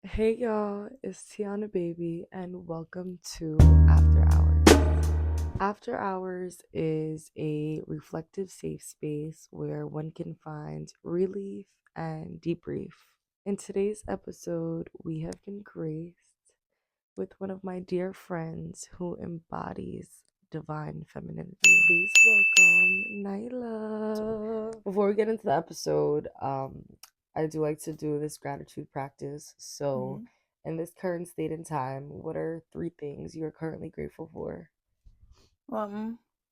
Hey y'all, it's Tiana Baby, and welcome to After Hours. After Hours is a reflective safe space where one can find relief and debrief. In today's episode, we have been graced with one of my dear friends who embodies divine femininity. Please welcome Nyla. Before we get into the episode, I do like to do this gratitude practice. So, in this current state and time, what are three things you are currently grateful for?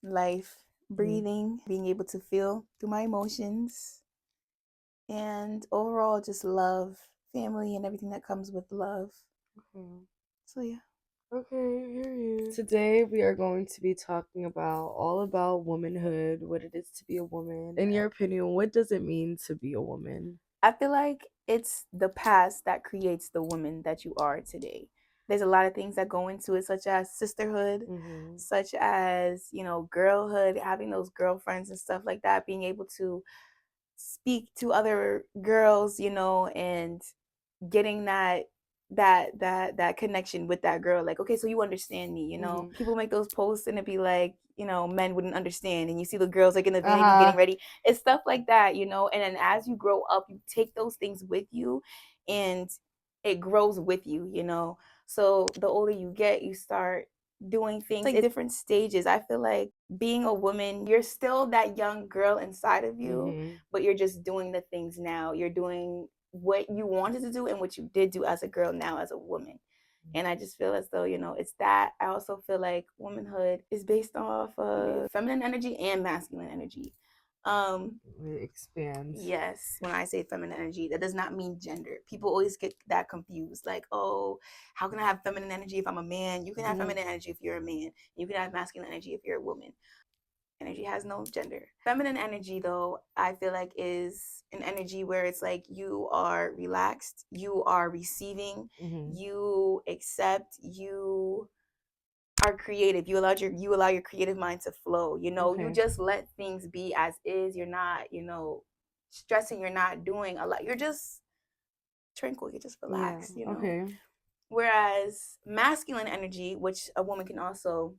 Life, breathing, being able to feel through my emotions, and overall just love, family, and everything that comes with love. Okay. So yeah. Okay, hear you. Today we are going to be talking about all about womanhood, what it is to be a woman. In your opinion, what does it mean to be a woman? I feel like it's the past that creates the woman that you are today. There's a lot of things that go into it, such as sisterhood, such as, girlhood, having those girlfriends and stuff like that, being able to speak to other girls, and getting that connection with that girl, like, okay, so you understand me. People make those posts and it'd be like, men wouldn't understand, and you see the girls like in the venue getting ready. It's stuff like that, and then as you grow up, you take those things with you, and it grows with you. So the older you get, you start doing things like different stages. I feel like being a woman, you're still that young girl inside of you, but you're just doing the things now. You're doing what you wanted to do and what you did do as a girl now as a woman. And I just feel as though, it's that. I also feel like womanhood is based off of feminine energy and masculine energy. It expands. Yes, when I say feminine energy, that does not mean gender. People always get that confused. Like, oh, how can I have feminine energy if I'm a man? You can have feminine energy if you're a man. You can have masculine energy if you're a woman. Energy has no gender. Feminine energy, though, I feel like is an energy where it's like you are relaxed, you are receiving, you accept, you are creative. You allow your creative mind to flow. You just let things be as is. You're not, stressing. You're not doing a lot. You're just tranquil. You're just relaxed. Okay. Whereas masculine energy, which a woman can also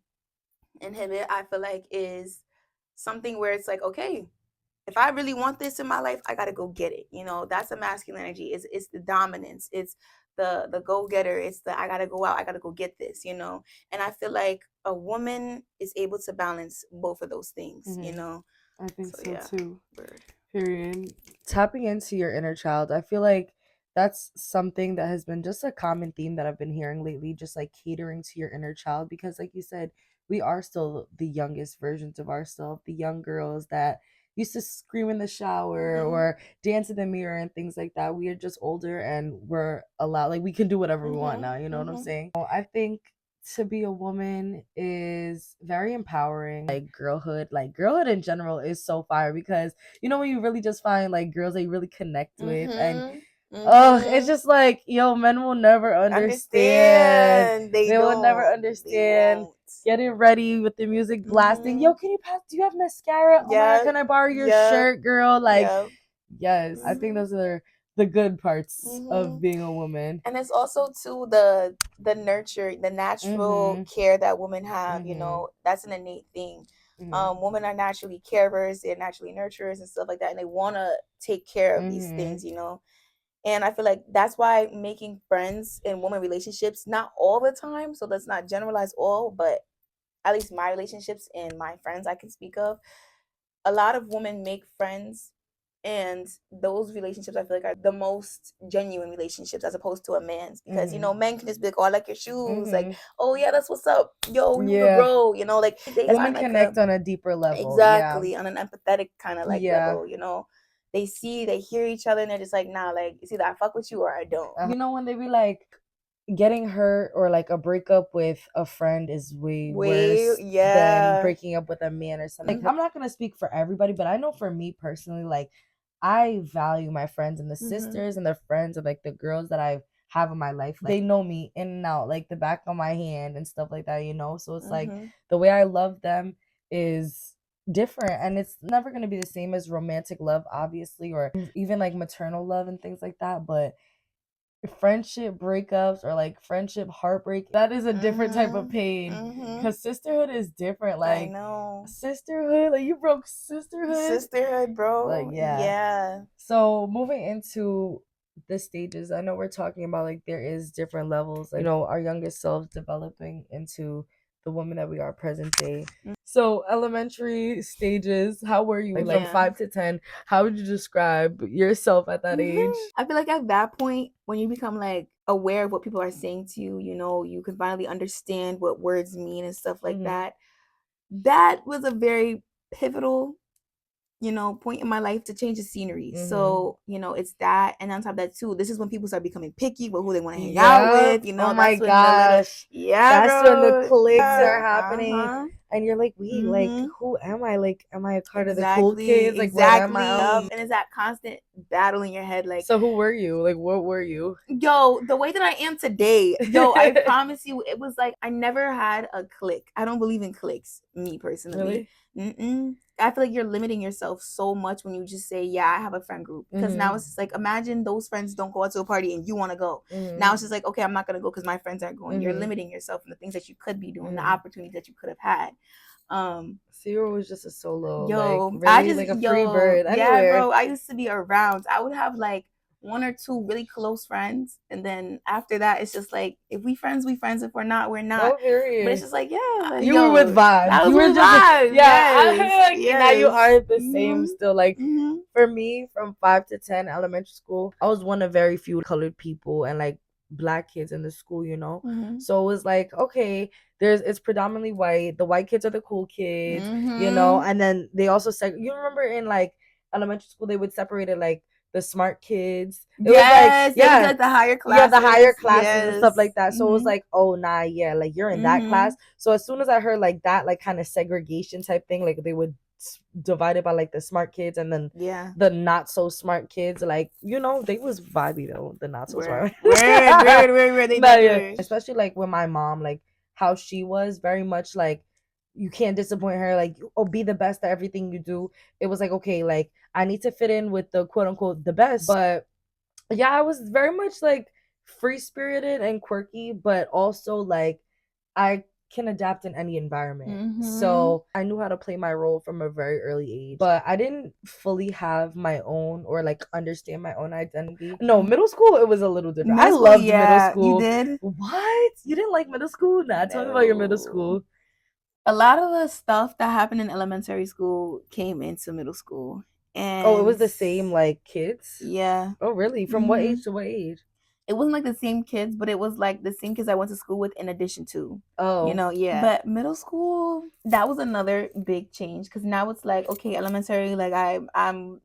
inhibit, I feel like is something where it's like, okay, if I really want this in my life, I gotta go get it. That's a masculine energy. It's the dominance. It's the go getter. It's the I gotta go out. I gotta go get this. And I feel like a woman is able to balance both of those things. I think so Yeah. too. Period. Tapping into your inner child, I feel like that's something that has been just a common theme that I've been hearing lately, just like catering to your inner child, because like you said, we are still the youngest versions of ourselves, the young girls that used to scream in the shower or dance in the mirror and things like that. We are just older and we're allowed, like, we can do whatever we want now, you know what I'm saying? I think to be a woman is very empowering. Like girlhood in general is so fire, because when you really just find like girls that you really connect with, and it's just like, yo, men will never understand. They will never understand getting ready with the music blasting. Yo, can you pass, do you have mascara? Oh my god, can I borrow your shirt, girl? Like, yes, I think those are the good parts of being a woman. And it's also too the nurture, the natural care that women have. That's an innate thing. Women are naturally carers, they're naturally nurturers and stuff like that, and they want to take care of these things. And I feel like that's why making friends in woman relationships, not all the time, so let's not generalize all, but at least my relationships and my friends I can speak of, a lot of women make friends, and those relationships I feel like are the most genuine relationships as opposed to a man's, because men can just be like, oh, I like your shoes, like, oh yeah, that's what's up, yo, you the bro, like women connect on a deeper level. Exactly, on an empathetic kind of like level. They hear each other and they're just like, nah, like, it's either I fuck with you or I don't. When they be like, getting hurt or like a breakup with a friend is way worse than breaking up with a man or something. Like, I'm not gonna speak for everybody, but I know for me personally, like, I value my friends and the sisters and the friends of like the girls that I have in my life. Like, they know me in and out, like the back of my hand and stuff like that, so it's like the way I love them is different, and it's never going to be the same as romantic love, obviously, or even like maternal love and things like that. But friendship breakups or like friendship heartbreak, that is a different type of pain. Because sisterhood is different. I Like, know. sisterhood, like you broke sisterhood. Sisterhood, Like, bro. yeah. Yeah. So moving into the stages, I know we're talking about like there is different levels, like, our youngest selves developing into the woman that we are present day. So elementary stages, how were you? Like from Yeah. 5 to 10, how would you describe yourself at that age? I feel like at that point, when you become like aware of what people are saying to you, you can finally understand what words mean and stuff like that. That was a very pivotal point in my life to change the scenery. So, it's that. And on top of that, too, this is when people start becoming picky with who they want to hang out with. Oh my That's when the little, gosh. yeah, That's when the bro. cliques are Yeah. happening. And you're like, wait, like, who am I? Like, am I a part of the cool kids? Like, what am I? Yup. And it's that constant battle in your head. Like, So who were you? Like, what were you? yo, the way that I am today, yo, I promise you, it was like I never had a clique. I don't believe in cliques, me personally. Really? Mm-mm. I feel like you're limiting yourself so much when you just say, yeah, I have a friend group. Because now it's just like, imagine those friends don't go out to a party and you want to go. Now it's just like, okay, I'm not going to go because my friends aren't going. You're limiting yourself in the things that you could be doing, the opportunities that you could have had. Zero was just a solo, yo, like really like a free bird yeah, anywhere. bro. I used to be around. I would have like one or two really close friends, and then after that, it's just like if we friends, we friends. If we're not, we're not. Oh, period. But it's just like, yeah, like, You were with vibes. That was You were with just vibes. yeah. Yes, Like, now you are the yes. same still. Like for me, from 5 to 10, elementary school, I was one of very few colored people and like black kids in the school. So it was like, okay, it's predominantly white. The white kids are the cool kids, and then they also said, you remember in like elementary school they would separate it like the smart kids. It was like, yeah, like the higher classes. Yeah, the higher classes and stuff like that. So it was like, oh nah, yeah, like you're in that class. So as soon as I heard like that, like kind of segregation type thing, like they would divide it by like the smart kids and then the not so smart kids, like they was vibey though, the not so smart. Where they did. Especially like with my mom, like how she was very much like you can't disappoint her, like be the best at everything you do. It was like, okay, like I need to fit in with the quote unquote the best. But yeah, I was very much like free spirited and quirky, but also like I can adapt in any environment. So I knew how to play my role from a very early age. But I didn't fully have my own or like understand my own identity. No, middle school it was a little different. I loved middle school. You did? What? You didn't like middle school? Nah, tell me about your middle school. A lot of the stuff that happened in elementary school came into middle school. And it was the same like kids? Yeah. Oh, really? From what age to what age? It wasn't like the same kids, but it was like the same kids I went to school with in addition to. Oh. Yeah. But middle school, that was another big change because now it's like, okay, elementary, like I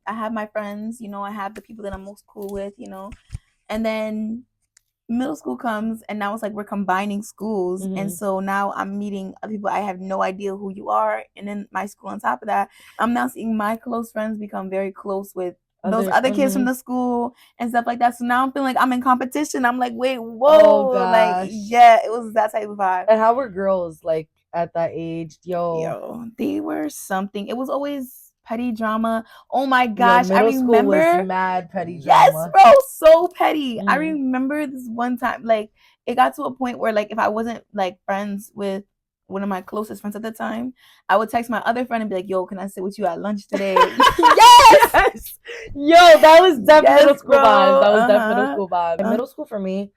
have my friends, I have the people that I'm most cool with, and then middle school comes and now it's like we're combining schools, and so now I'm meeting other people. I have no idea who you are, and then my school on top of that, I'm now seeing my close friends become very close with those other kids from the school and stuff like that. So now I'm feeling like I'm in competition. I'm like, wait, whoa, like yeah, it was that type of vibe. And how were girls like at that age? Yo, they were something. It was always petty drama. Oh my gosh, middle I remember school was mad petty drama. Yes, bro, so petty. I remember this one time, like it got to a point where like if I wasn't like friends with one of my closest friends at the time, I would text my other friend and be like, yo, can I sit with you at lunch today? Yes! Yo, that was definitely middle school vibes. That was definitely middle school vibes. Middle school for me,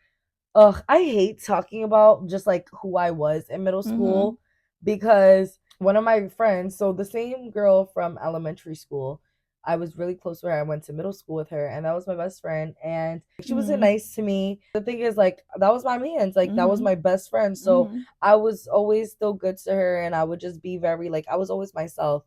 I hate talking about just like who I was in middle school because one of my friends, so the same girl from elementary school, I was really close to her. I went to middle school with her, and that was my best friend. And she wasn't nice to me. The thing is, like, that was my man's. Like, that was my best friend. So I was always still good to her, and I would just be very, like, I was always myself.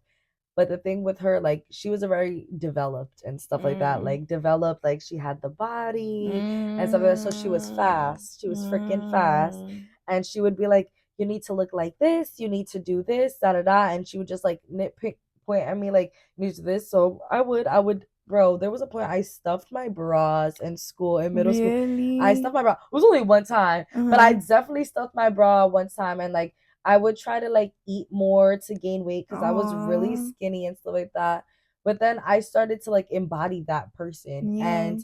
But the thing with her, like, she was a very developed and stuff like that. Like, developed, like, she had the body and stuff like that. So she was fast. She was freaking fast. And she would be like, you need to look like this. You need to do this, da da da. And she would just, like, nitpick, point at me, like, you need to do this. So I would, bro, there was a point I stuffed my bras in school, in middle school. I stuffed my bra. It was only one time, but I definitely stuffed my bra one time. And, like, I would try to like eat more to gain weight because I was really skinny and stuff like that. But then I started to like embody that person. And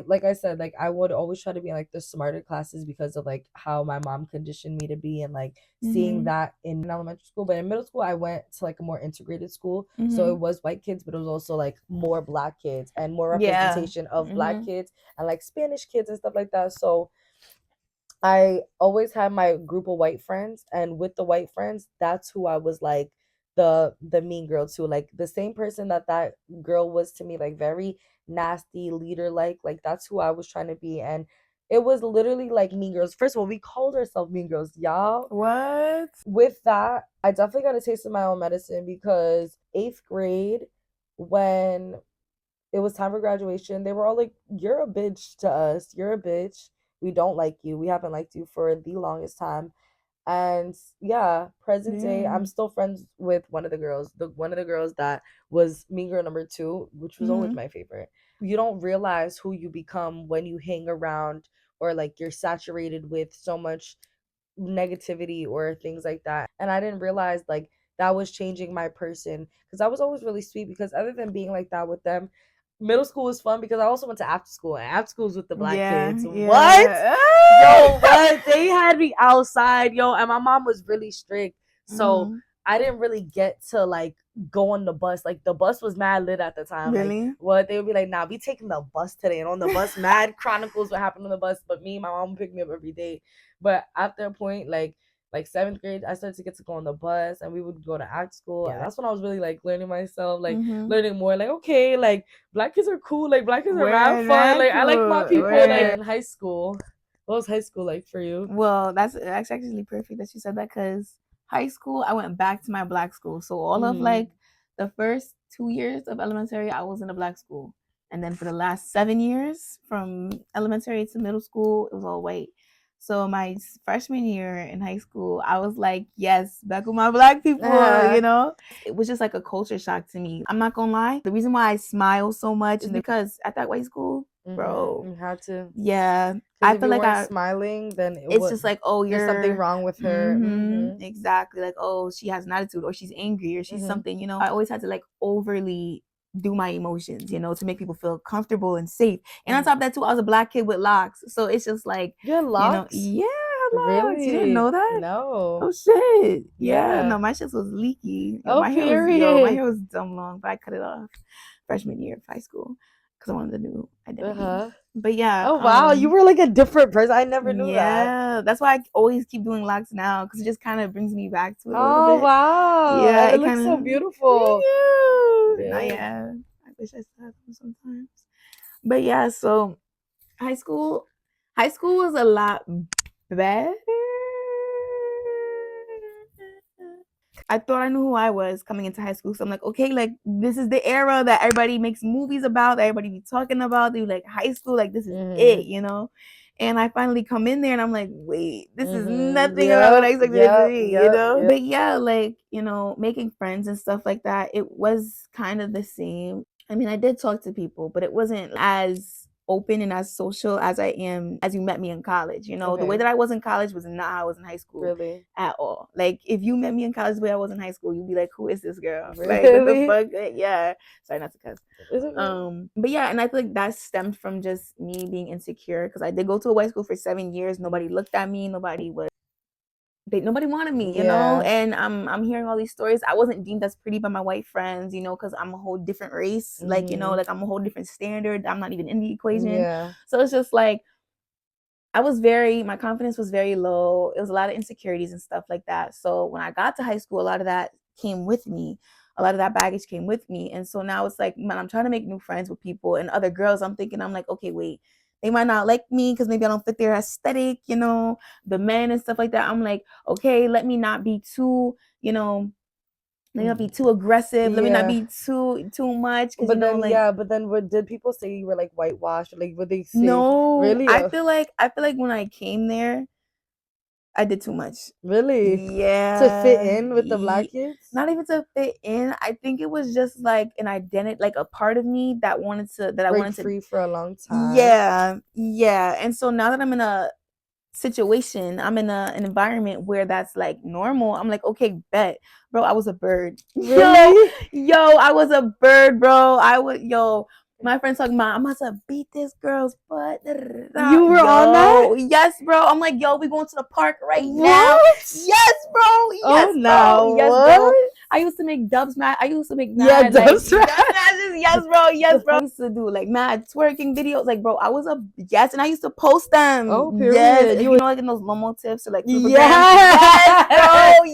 like I said, like I would always try to be in like the smarter classes because of like how my mom conditioned me to be, and like seeing that in elementary school. But in middle school I went to like a more integrated school. So it was white kids, but it was also like more black kids and more representation of black kids and like Spanish kids and stuff like that. So I always had my group of white friends, and with the white friends, that's who I was like the mean girl to. Like the same person that girl was to me, like very nasty leader like that's who I was trying to be. And it was literally like Mean Girls. First of all, we called ourselves Mean Girls, y'all. What? With that, I definitely got a taste of my own medicine because 8th grade, when it was time for graduation, they were all like, "You're a bitch to us. You're a bitch. We don't like you. We haven't liked you for the longest time." And yeah, present day, I'm still friends with one of the girls. The one of the girls that was Mean Girl number 2, which was always my favorite. You don't realize who you become when you hang around, or like you're saturated with so much negativity or things like that. And I didn't realize like that was changing my person, because I was always really sweet, because other than being like that with them, middle school was fun because I also went to after school, and after school was with the black kids. What? Yo, what? They had me outside, yo, and my mom was really strict. So I didn't really get to like go on the bus. Like the bus was mad lit at the time. Really? Like what, they would be like, "Nah, we taking the bus today." And on the bus, mad chronicles what happened on the bus. But me, my mom would pick me up every day. But after a point, like 7th grade, I started to get to go on the bus, and we would go to art school. And that's when I was really like learning myself, like learning more. Like, okay, like black kids are cool. Like black kids are mad fun. Like I like my people. Like in high school, what was high school like for you? Well, that's actually perfect that you said that, because high school, I went back to my black school. So all of like the first 2 years of elementary, I was in a black school. And then for the last 7 years, from elementary to middle school, it was all white. So my freshman year in high school, I was like, yes, back with my black people, you know? It was just like a culture shock to me. I'm not gonna lie. The reason why I smile so much is because at that white school, bro, you had to. yeah, I If feel you like weren't smiling, then it's just like, oh, there's you're something wrong with her. exactly, like, oh, she has an attitude, or she's angry, or she's something, you know. I always had to like overly do my emotions, you know, to make people feel comfortable and safe. And on top of that too, I was a black kid with locks, so it's just like, you had locks? Yeah, locks. You didn't Really? know that? No. Oh shit. Yeah, Yeah. no, my shit was leaky. Oh, my period. hair was dumb long, but I cut it off freshman year of high school because I wanted a new identity. But yeah. Oh wow, you were like a different person. I never knew that. Yeah, that's why I always keep doing locks now, because it just kind of brings me back to it a little Oh bit. wow. Yeah, And it it looks kind so of. beautiful. Thank you. Yeah. Yeah, I wish I still had them sometimes. But yeah, so high school was a lot better. I thought I knew who I was coming into high school. So I'm like, okay, like this is the era that everybody makes movies about, that everybody be talking about. They like high school, like this is it, you know? And I finally come in there and I'm like, wait, this is nothing about what I expected it to be, you know? But yeah, like, you know, making friends and stuff like that, it was kind of the same. I mean, I did talk to people, but it wasn't as open and as social as I am as you met me in college. You know, the way that I was in college was not how I was in high school. Really? At all. Like if you met me in college the way I was in high school, you'd be like, who is this girl? Really? Like what the fuck? Yeah. Sorry not to cuss. But yeah, and I feel like that stemmed from just me being insecure, because I did go to a white school for 7 years. Nobody looked at me, nobody wanted me, you know. And I'm hearing all these stories. I wasn't deemed as pretty by my white friends, you know, because I'm a whole different race. Like, you know, like I'm a whole different standard. I'm not even in the equation. So it's just like my confidence was very low. It was a lot of insecurities and stuff like that. So when I got to high school, a lot of that came with me. A lot of that baggage came with me. And so now it's like, when I'm trying to make new friends with people and other girls, I'm like, okay, wait, they might not like me because maybe I don't fit their aesthetic, you know, the men and stuff like that. I'm like, okay, let me not be too, you know, let me not be too aggressive. Let me not be too much. But then, but then, what did people say you were like whitewashed? Or, like, would they say? No, Really? I feel like when I came there, I did too much. Really? Yeah. To fit in with the black kids? Not even to fit in. I think it was just like an identity, like a part of me that I wanted to break free for a long time. Yeah. Yeah. And so now that I'm in a situation, I'm in an environment where that's like normal, I'm like, okay, bet. Bro, I was a bird. Really? Yo, I was a bird, bro. My friend's talking about, I'm about to beat this girl's butt. You were on Yo, that? yes, bro. I'm like, yo, we going to the park right now. What? Yes, bro. Oh Yes, bro. no! Yes, bro. What? I used to make dubs mad. I used to make Yeah, mad like that's dubs right. matches. Yes, bro. Yes, bro. I used to do like mad twerking videos. Like, bro, I was a yes, and I used to post Oh, them. Yes, period. you You know, like in those Lomo tips or like Flipagram. Yes, yeah. bro.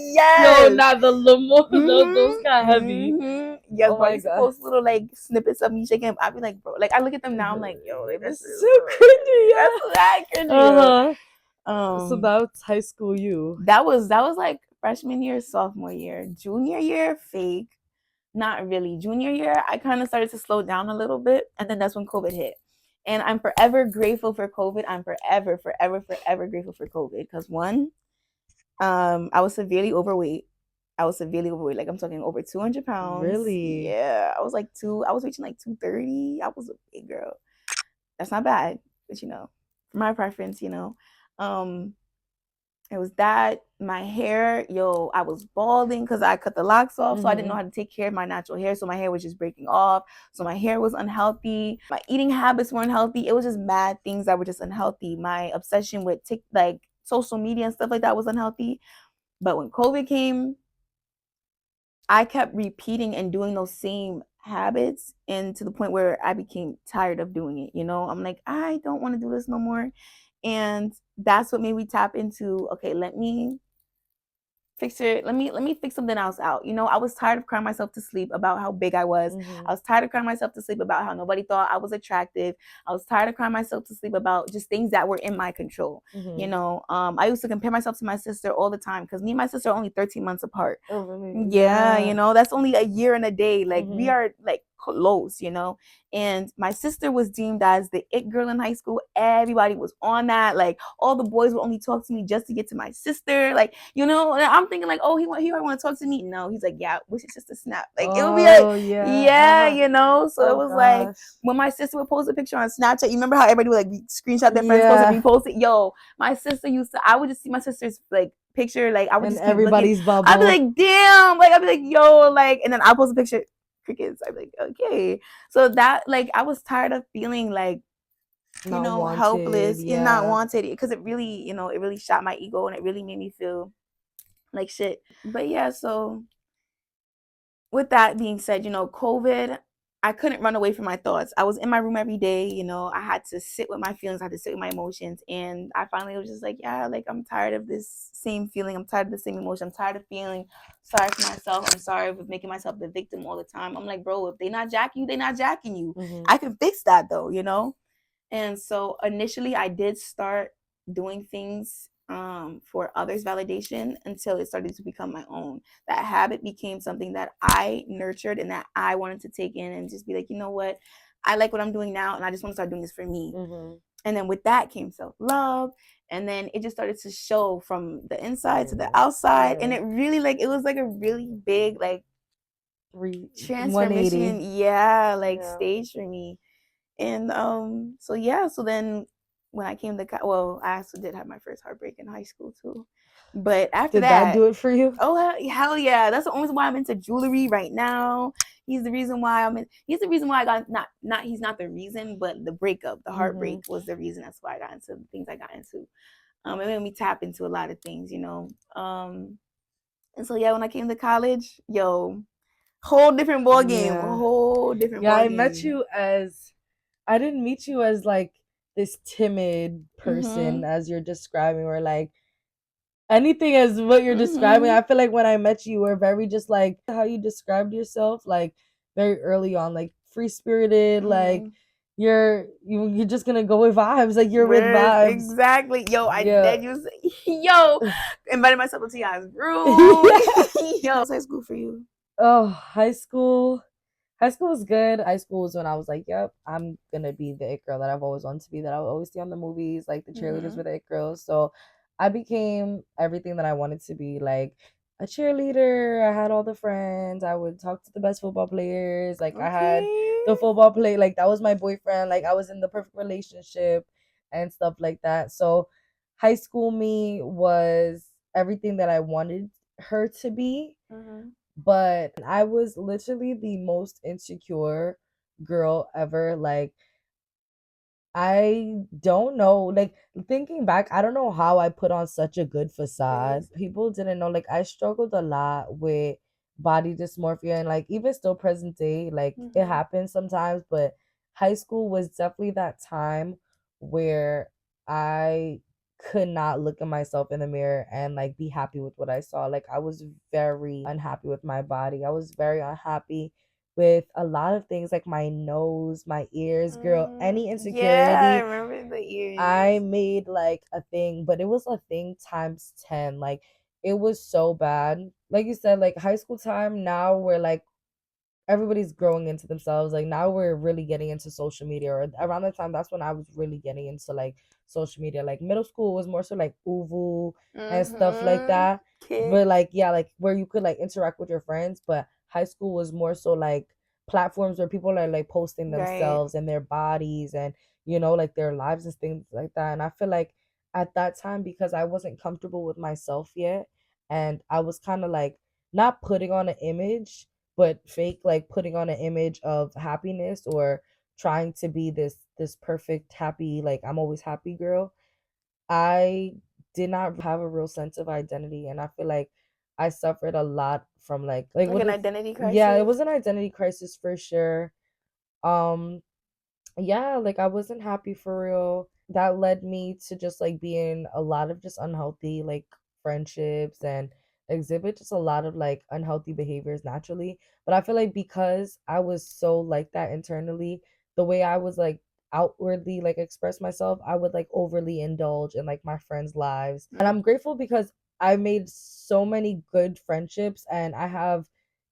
Yo, Yes. not the limo. Those Mm-hmm. got heavy. Yes, Oh bro. I my used to god. post little like snippets of me shaking. I'd be like, bro, like I look at them now. I'm like, yo, like that's It's so cringy. that's Yeah. that cringy, Uh yo. huh. So Um, that's high school you. that was like freshman year, sophomore year, junior year, fake. Not really. Junior year, I kind of started to slow down a little bit, and then that's when COVID hit. And I'm forever grateful for COVID. I'm forever, forever, forever grateful for COVID because one, I was severely overweight. I was severely overweight. Like I'm talking over 200 pounds. Really? Yeah, I was like I was reaching like 230. I was a big girl. That's not bad, but for my preference, um, it was that my hair, yo, I was balding because I cut the locks off, so I didn't know how to take care of my natural hair. So my hair was just breaking off. So my hair was unhealthy. My eating habits weren't healthy. It was just mad things that were just unhealthy. My obsession with like social media and stuff like that was unhealthy. But when COVID came, I kept repeating and doing those same habits, and to the point where I became tired of doing it. I'm like, I don't want to do this no more. And that's what made me tap into, okay, let me fix it. Let me fix something else out. I was tired of crying myself to sleep about how big I was. I was tired of crying myself to sleep about how nobody thought I was attractive. I was tired of crying myself to sleep about just things that were in my control. I used to compare myself to my sister all the time because me and my sister are only 13 months apart. Oh, really? Yeah, Yeah. that's only a year and a day. Like we are like close. And my sister was deemed as the it girl in high school. Everybody was on that. Like all the boys would only talk to me just to get to my sister. Like, and I'm thinking like, oh, he might want to talk to me. No, he's like, yeah, what's your sister snap? Like it would be like, Oh, yeah. yeah, So it Oh was like gosh. when my sister would post a picture on Snapchat, you remember how everybody would like screenshot their friends' post and Yeah. repost it? Yo, my sister I would just see my sister's like picture, like I would And just keep looking. everybody's I'd be bubble. like, damn, like I'd be like, yo, like, and then I post a picture, crickets. I'd be like, okay. So that like I was tired of feeling like, Not wanted. helpless and not Yeah. wanted because it really, it really shot my ego and it really made me feel like shit. But yeah, so with that being said, COVID, I couldn't run away from my thoughts. I was in my room every day, I had to sit with my feelings, I had to sit with my emotions. And I finally was just like, yeah, like I'm tired of this same feeling. I'm tired of the same emotion. I'm tired of feeling sorry for myself. I'm sorry for making myself the victim all the time. I'm like, bro, if they not jacking you, they not jacking you. I can fix that though. And so initially I did start doing things for others' validation until it started to become my own. That habit became something that I nurtured and that I wanted to take in and just be like, you know what? I like what I'm doing now and I just want to start doing this for me. And then with that came self-love. And then it just started to show from the inside to the outside. And it really it was like a really big like transformation. 180. Yeah, like stage for me. And so yeah, so then when I came to well, I also did have my first heartbreak in high school too. But after Did that that, do it for you? oh hell yeah, that's the only reason why I'm into jewelry right now. He's the reason why he's the reason why I got not he's not the reason, but the breakup, the heartbreak was the reason. That's why I got into the things I got into. It made me tap into a lot of things. And so yeah, when I came to college, yo, whole different ball game, Yeah. whole different Yeah, ball I met game. you as I didn't meet you as like this timid person as you're describing, or like anything as what you're describing. I feel like when I met you, you were very just like how you described yourself, like very early on, like free spirited, like you're just gonna go with vibes, like you're with Word, vibes. exactly. Yo, I Yeah. did use yo, invited myself to Ti's room. Yeah. Yo, high school for you. Oh, high school. High school was good. High school was when I was like, yep, I'm gonna be the it girl that I've always wanted to be, that I would always see on the movies, like the cheerleaders were the it girls. So I became everything that I wanted to be, like a cheerleader. I had all the friends. I would talk to the best football players. Like I had Okay. the football play, like that was my boyfriend. Like I was in the perfect relationship and stuff like that. So high school me was everything that I wanted her to be, but I was literally the most insecure girl ever. Like, I don't know. Like, thinking back, I don't know how I put on such a good facade. Face. People didn't know. Like, I struggled a lot with body dysmorphia, and like even still present day, like it Mhm. happens sometimes, but high school was definitely that time where I could not look at myself in the mirror and like be happy with what I saw. Like, I was very unhappy with my body. I was very unhappy with a lot of things, like my nose, my ears, girl, any Yeah, I insecurity, remember the I ears. made like a thing, but it was a thing times 10. Like, it was so bad. Like you said, like high school time, now we're like everybody's growing into themselves. Like, now we're really getting into social media, or around the time that's when I was really getting into like social media. Like, middle school was more so like Uvu and stuff like Mhm. that. But Kick. like, yeah, like where you could like interact with your friends. But high school was more so like platforms where people are like posting Right. themselves and their bodies, and like their lives and things like that. And I feel like at that time, because I wasn't comfortable with myself yet, and I was kind of like not putting on an image, but fake, like putting on an image of happiness, or trying to be this perfect happy, like I'm always happy girl. I did not have a real sense of identity, and I feel like I suffered a lot from like Like what an if identity yeah, it crisis. was an identity crisis for sure. um yeah, like I wasn't happy for real. That led me to just like being a lot of just unhealthy like friendships, and exhibit just a lot of like unhealthy behaviors naturally. But I feel like because I was so like that internally, the way I was like outwardly like express myself, I would like overly indulge in like my friends' lives. And I'm grateful because I made so many good friendships, and I have,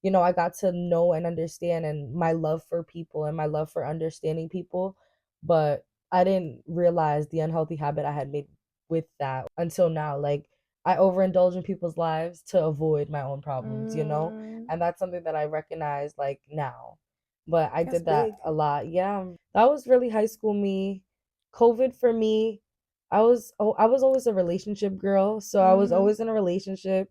I got to know and understand, and my love for people and my love for understanding people. But I didn't realize the unhealthy habit I had made with that until now. Like, I overindulge in people's lives to avoid my own problems. Mm, And that's something that I recognize like now. But I that's did that big. a lot. Yeah. That was really high school me. COVID for me, I was always a relationship girl. So I was Mhm. always in a relationship.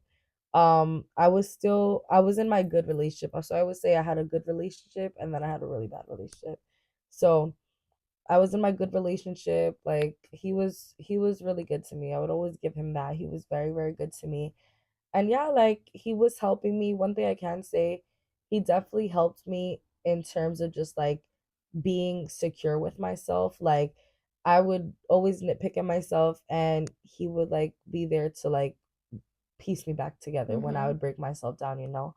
I was in my good relationship. So I would say I had a good relationship, and then I had a really bad relationship. So I was in my good relationship. Like, he was really good to me. I would always give him that. He was very, very good to me. And yeah, like he was helping me. One thing I can say, he definitely helped me in terms of just like being secure with myself. Like, I would always nitpick at myself, and he would like be there to like piece me back together when I Mhm. would break myself down.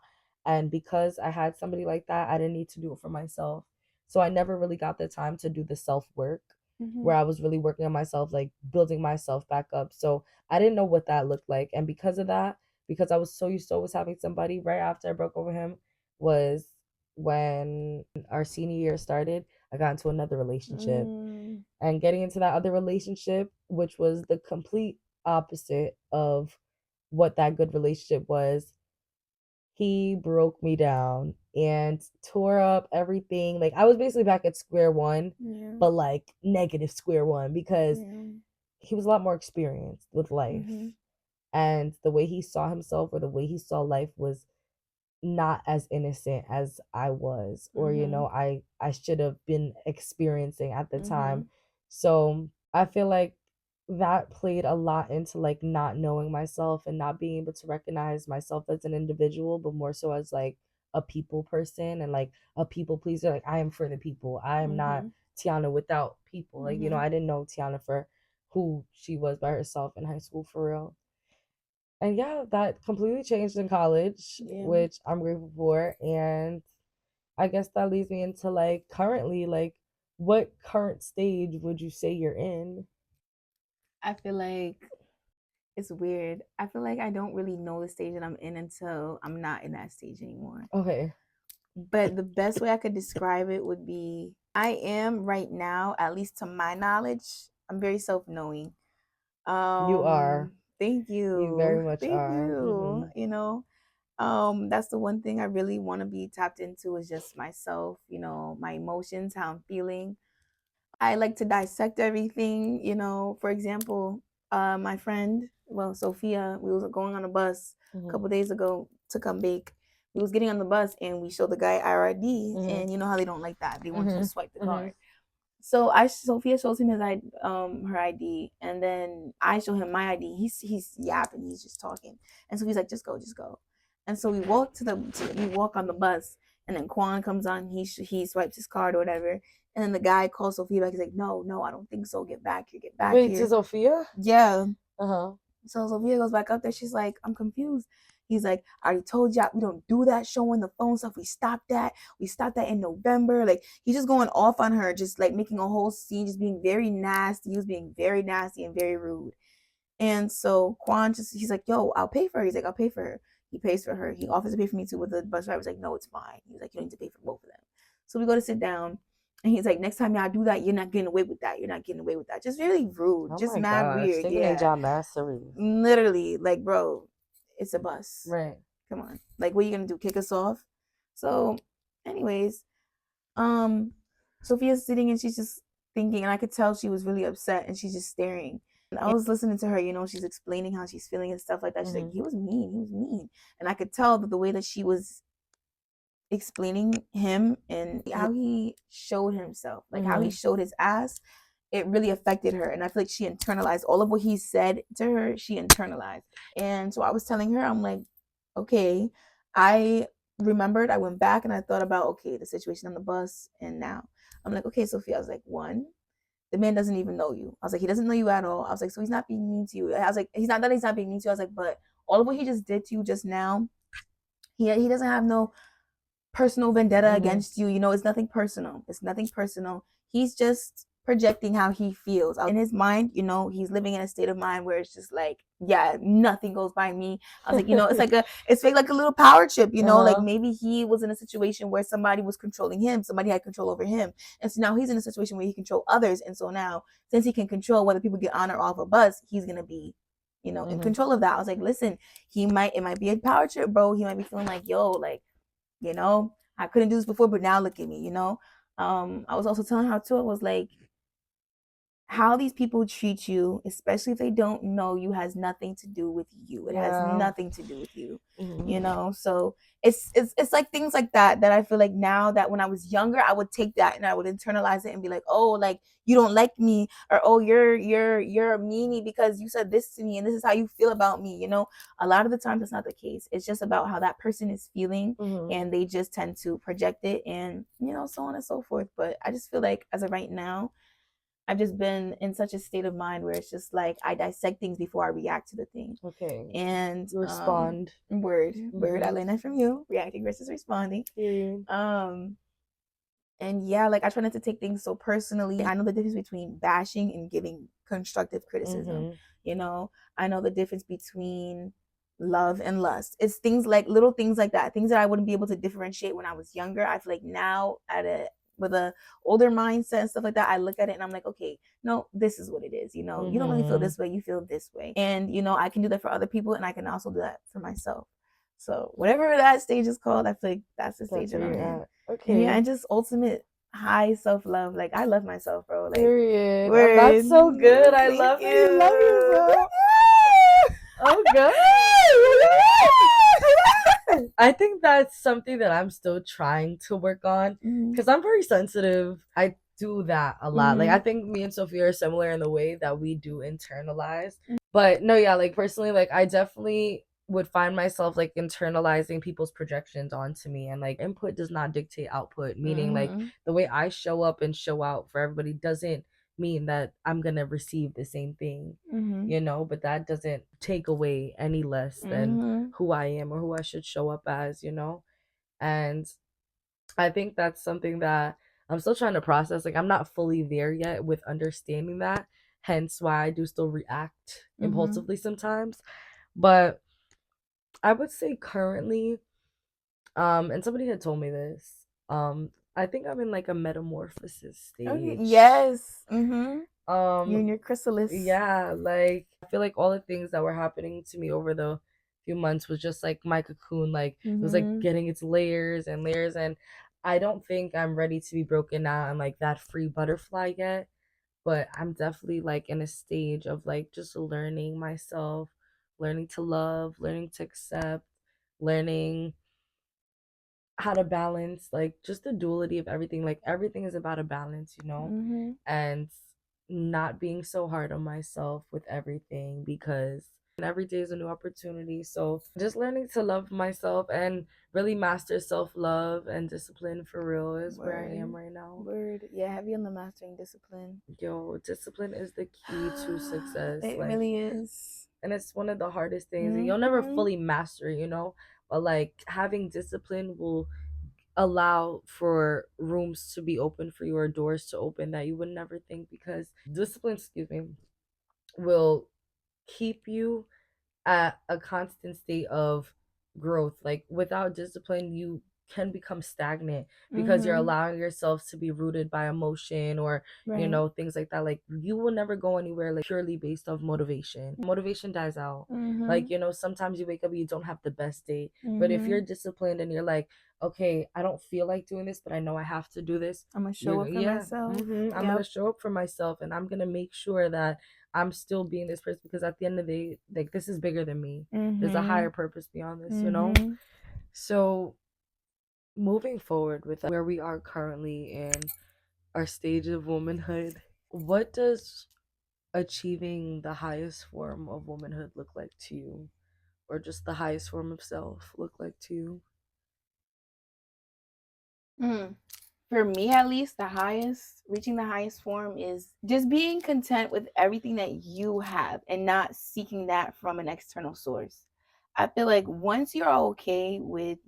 And because I had somebody like that, I didn't need to do it for myself. So I never really got the time to do the self work Mhm. where I was really working on myself, like building myself back up. So I didn't know what that looked like. And because of that, because I was so used to always having somebody right after I broke over him, was when our senior year started, I got into another relationship. Mm. And getting into that other relationship, which was the complete opposite of what that good relationship was, he broke me down and tore up everything. Like, I was basically back at square one, Yeah. but like negative square one, because Yeah. he was a lot more experienced with life. Mhm. And the way he saw himself, or the way he saw life, was not as innocent as I was, or Mhm. I should have been experiencing at the time. Mhm. So I feel like that played a lot into like not knowing myself and not being able to recognize myself as an individual, but more so as like a people person and like a people pleaser. Like, I am for the people. I am not Mhm. Tiana without people. Like, Mhm. I didn't know Tiana for who she was by herself in high school for real. And yeah, that completely changed in college, Yeah. which I'm grateful for. And I guess that leads me into like currently, like, what current stage would you say you're in? I feel like it's weird. I feel like I don't really know the stage that I'm in until I'm not in that stage anymore. Okay. But the best way I could describe it would be I am right now, at least to my knowledge, I'm very self knowing. You are. Thank You very you. much Thank are. you. That's the one thing I really want to be tapped into is just myself, my emotions, how I'm feeling. I like to dissect everything, For example, my friend, well, Sophia, we was going on a bus a Hmm. couple days ago to come bake. we was getting on the bus and we showed the guy our ID, and you know how they don't like that. They want you to swipe the card. So Sophia shows him her ID, and then I show him my ID. He's yapping, he's just talking, and so he's like, just go, just go. And so we walk on the bus, and then Quan comes on. He swipes his card or whatever, and then the guy calls Sophia back. He's like, no, no, I don't think so. Get back here, get back Wait, here. to Sophia? Yeah. Uh-huh. So Sophia goes back up there. She's like, I'm confused. He's like, I already told you we don't do that showing the phone stuff. We stopped that. We stopped that in November. Like, he's just going off on her, just like making a whole scene, just being very nasty. He was being very nasty and very rude. And so he's like, yo, I'll pay for her. He's like, I'll pay for her. He pays for her. He offers to pay for me too, but the bus driver's like, no, it's fine. He's like, you don't need to pay for both of them. So we go to sit down. And he's like, next time y'all do that, you're not getting away with that. You're not getting away with that. Just really rude. Oh Just my mad gosh, weird. taking Yeah. a job mastery. Literally, like, bro, it's a bus. Right. Come on. Like, what are you gonna do? Kick us off? So, anyways, Sophia's sitting and she's just thinking, and I could tell she was really upset and she's just staring. And I was listening to her, she's explaining how she's feeling and stuff like that. She's like, he was mean. And I could tell that the way that she was explaining him and how he showed himself, like how he showed his ass, it really affected her. And I feel like she internalized all of what he said to her. She internalized. And so I was telling her, I'm like, okay, I remembered, I went back and I thought about, okay, the situation on the bus. And now I'm like, okay, Sophia, I was like, one, the man doesn't even know you. I was like, he doesn't know you at all. I was like, so he's not being mean to you. I was like, he's not being mean to you. I was like, but all of what he just did to you just now, he doesn't have no personal vendetta against you. It's nothing personal. It's nothing personal. He's just projecting how he feels. In his mind, he's living in a state of mind where it's just like, yeah, nothing goes by me. I was like, it's fake, like a little power trip, like maybe he was in a situation where somebody was controlling him, somebody had control over him. And so now he's in a situation where he control others. And so now, since he can control whether people get on or off a bus, he's going to be in control of that. I was like, listen, it might be a power trip, bro. He might be feeling like, yo, like, I couldn't do this before, but now look at me, I was also telling her too, it was like, how these people treat you, especially if they don't know you, has nothing to do with you. It has nothing to do with you, so it's like things like that I feel like now, that when I was younger, I would take that and I would internalize it and be like, oh, like, you don't like me, or oh, you're a meanie because you said this to me and this is how you feel about me. A lot of the times it's not the case. It's just about how that person is feeling, and they just tend to project it, and so on and so forth. But I just feel like, as of right now, I've just been in such a state of mind where it's just like I dissect things before I react to the thing. Okay. And respond. Word. I learned that from you. Reacting versus responding. And yeah, like, I try not to take things so personally. I know the difference between bashing and giving constructive criticism. I know the difference between love and lust. It's things like little things like that, things that I wouldn't be able to differentiate when I was younger. I feel like now, with a older mindset and stuff like that, I look at it and I'm like, okay, no, this is what it is. You don't really feel this way, you feel this way. And I can do that for other people, and I can also do that for myself. So whatever that stage is called, I feel like that's the stage that I'm in. Okay. And yeah, and just ultimate high self-love. Like, I love myself, bro. Like, period. That's so good. I love it. You love yourself. Oh, good. I think that's something that I'm still trying to work on, because I'm very sensitive. I do that a lot. Like, I think me and Sophia are similar in the way that we do internalize. But no, yeah, like, personally, like, I definitely would find myself like internalizing people's projections onto me, and like, input does not dictate output, meaning like, the way I show up and show out for everybody doesn't mean that I'm gonna receive the same thing, but that doesn't take away any less than who I am or who I should show up as, and I think that's something that I'm still trying to process. Like, I'm not fully there yet with understanding that, hence why I do still react impulsively sometimes. But I would say currently, and somebody had told me this, I think I'm in like a metamorphosis stage. Okay. Yes. You and your chrysalis. Yeah, like, I feel like all the things that were happening to me over the few months was just like my cocoon, like, it was like getting its layers and layers, and I don't think I'm ready to be broken out and like that free butterfly yet. But I'm definitely like in a stage of like just learning myself, learning to love, learning to accept, learning how to balance like just the duality of everything. Like everything is about a balance, you know? Mhm. And not being so hard on myself with everything because every day is a new opportunity. So just learning to love myself and really master self-love and discipline for real is where I am Word. right now. Word. Yeah, heavy on the mastering discipline. Yo, discipline is the key to success. It Like, really is. and it's one of the hardest things. You'll never Mhm. fully master it, you know? But like having discipline will allow for rooms to be open for you or doors to open that you would never think, because discipline, excuse me, will keep you at a constant state of growth. Like without discipline, you can become stagnant because you're Mhm. allowing yourself to be rooted by emotion or, you Right. know, things like that. Like you will never go anywhere like purely based off motivation. Motivation dies out. Like, Mhm. you know, sometimes you wake up and you don't have the best day. But if you're Mhm. disciplined and you're like, okay, I don't feel like doing this, but I know I have to do this. I'm gonna show You're up for yeah, myself. I'm gonna Yep. show up for myself and I'm gonna make sure that I'm still being this person because at the end of the day, like this is bigger than me. There's a higher Mhm. purpose beyond this, you know? Mhm. So, moving forward with where we are currently in our stage of womanhood, what does achieving the highest form of womanhood look like to you? Or just the highest form of self look like to you? Mm. For me at least, reaching the highest form is just being content with everything that you have and not seeking that from an external source. I feel like once you're okay with,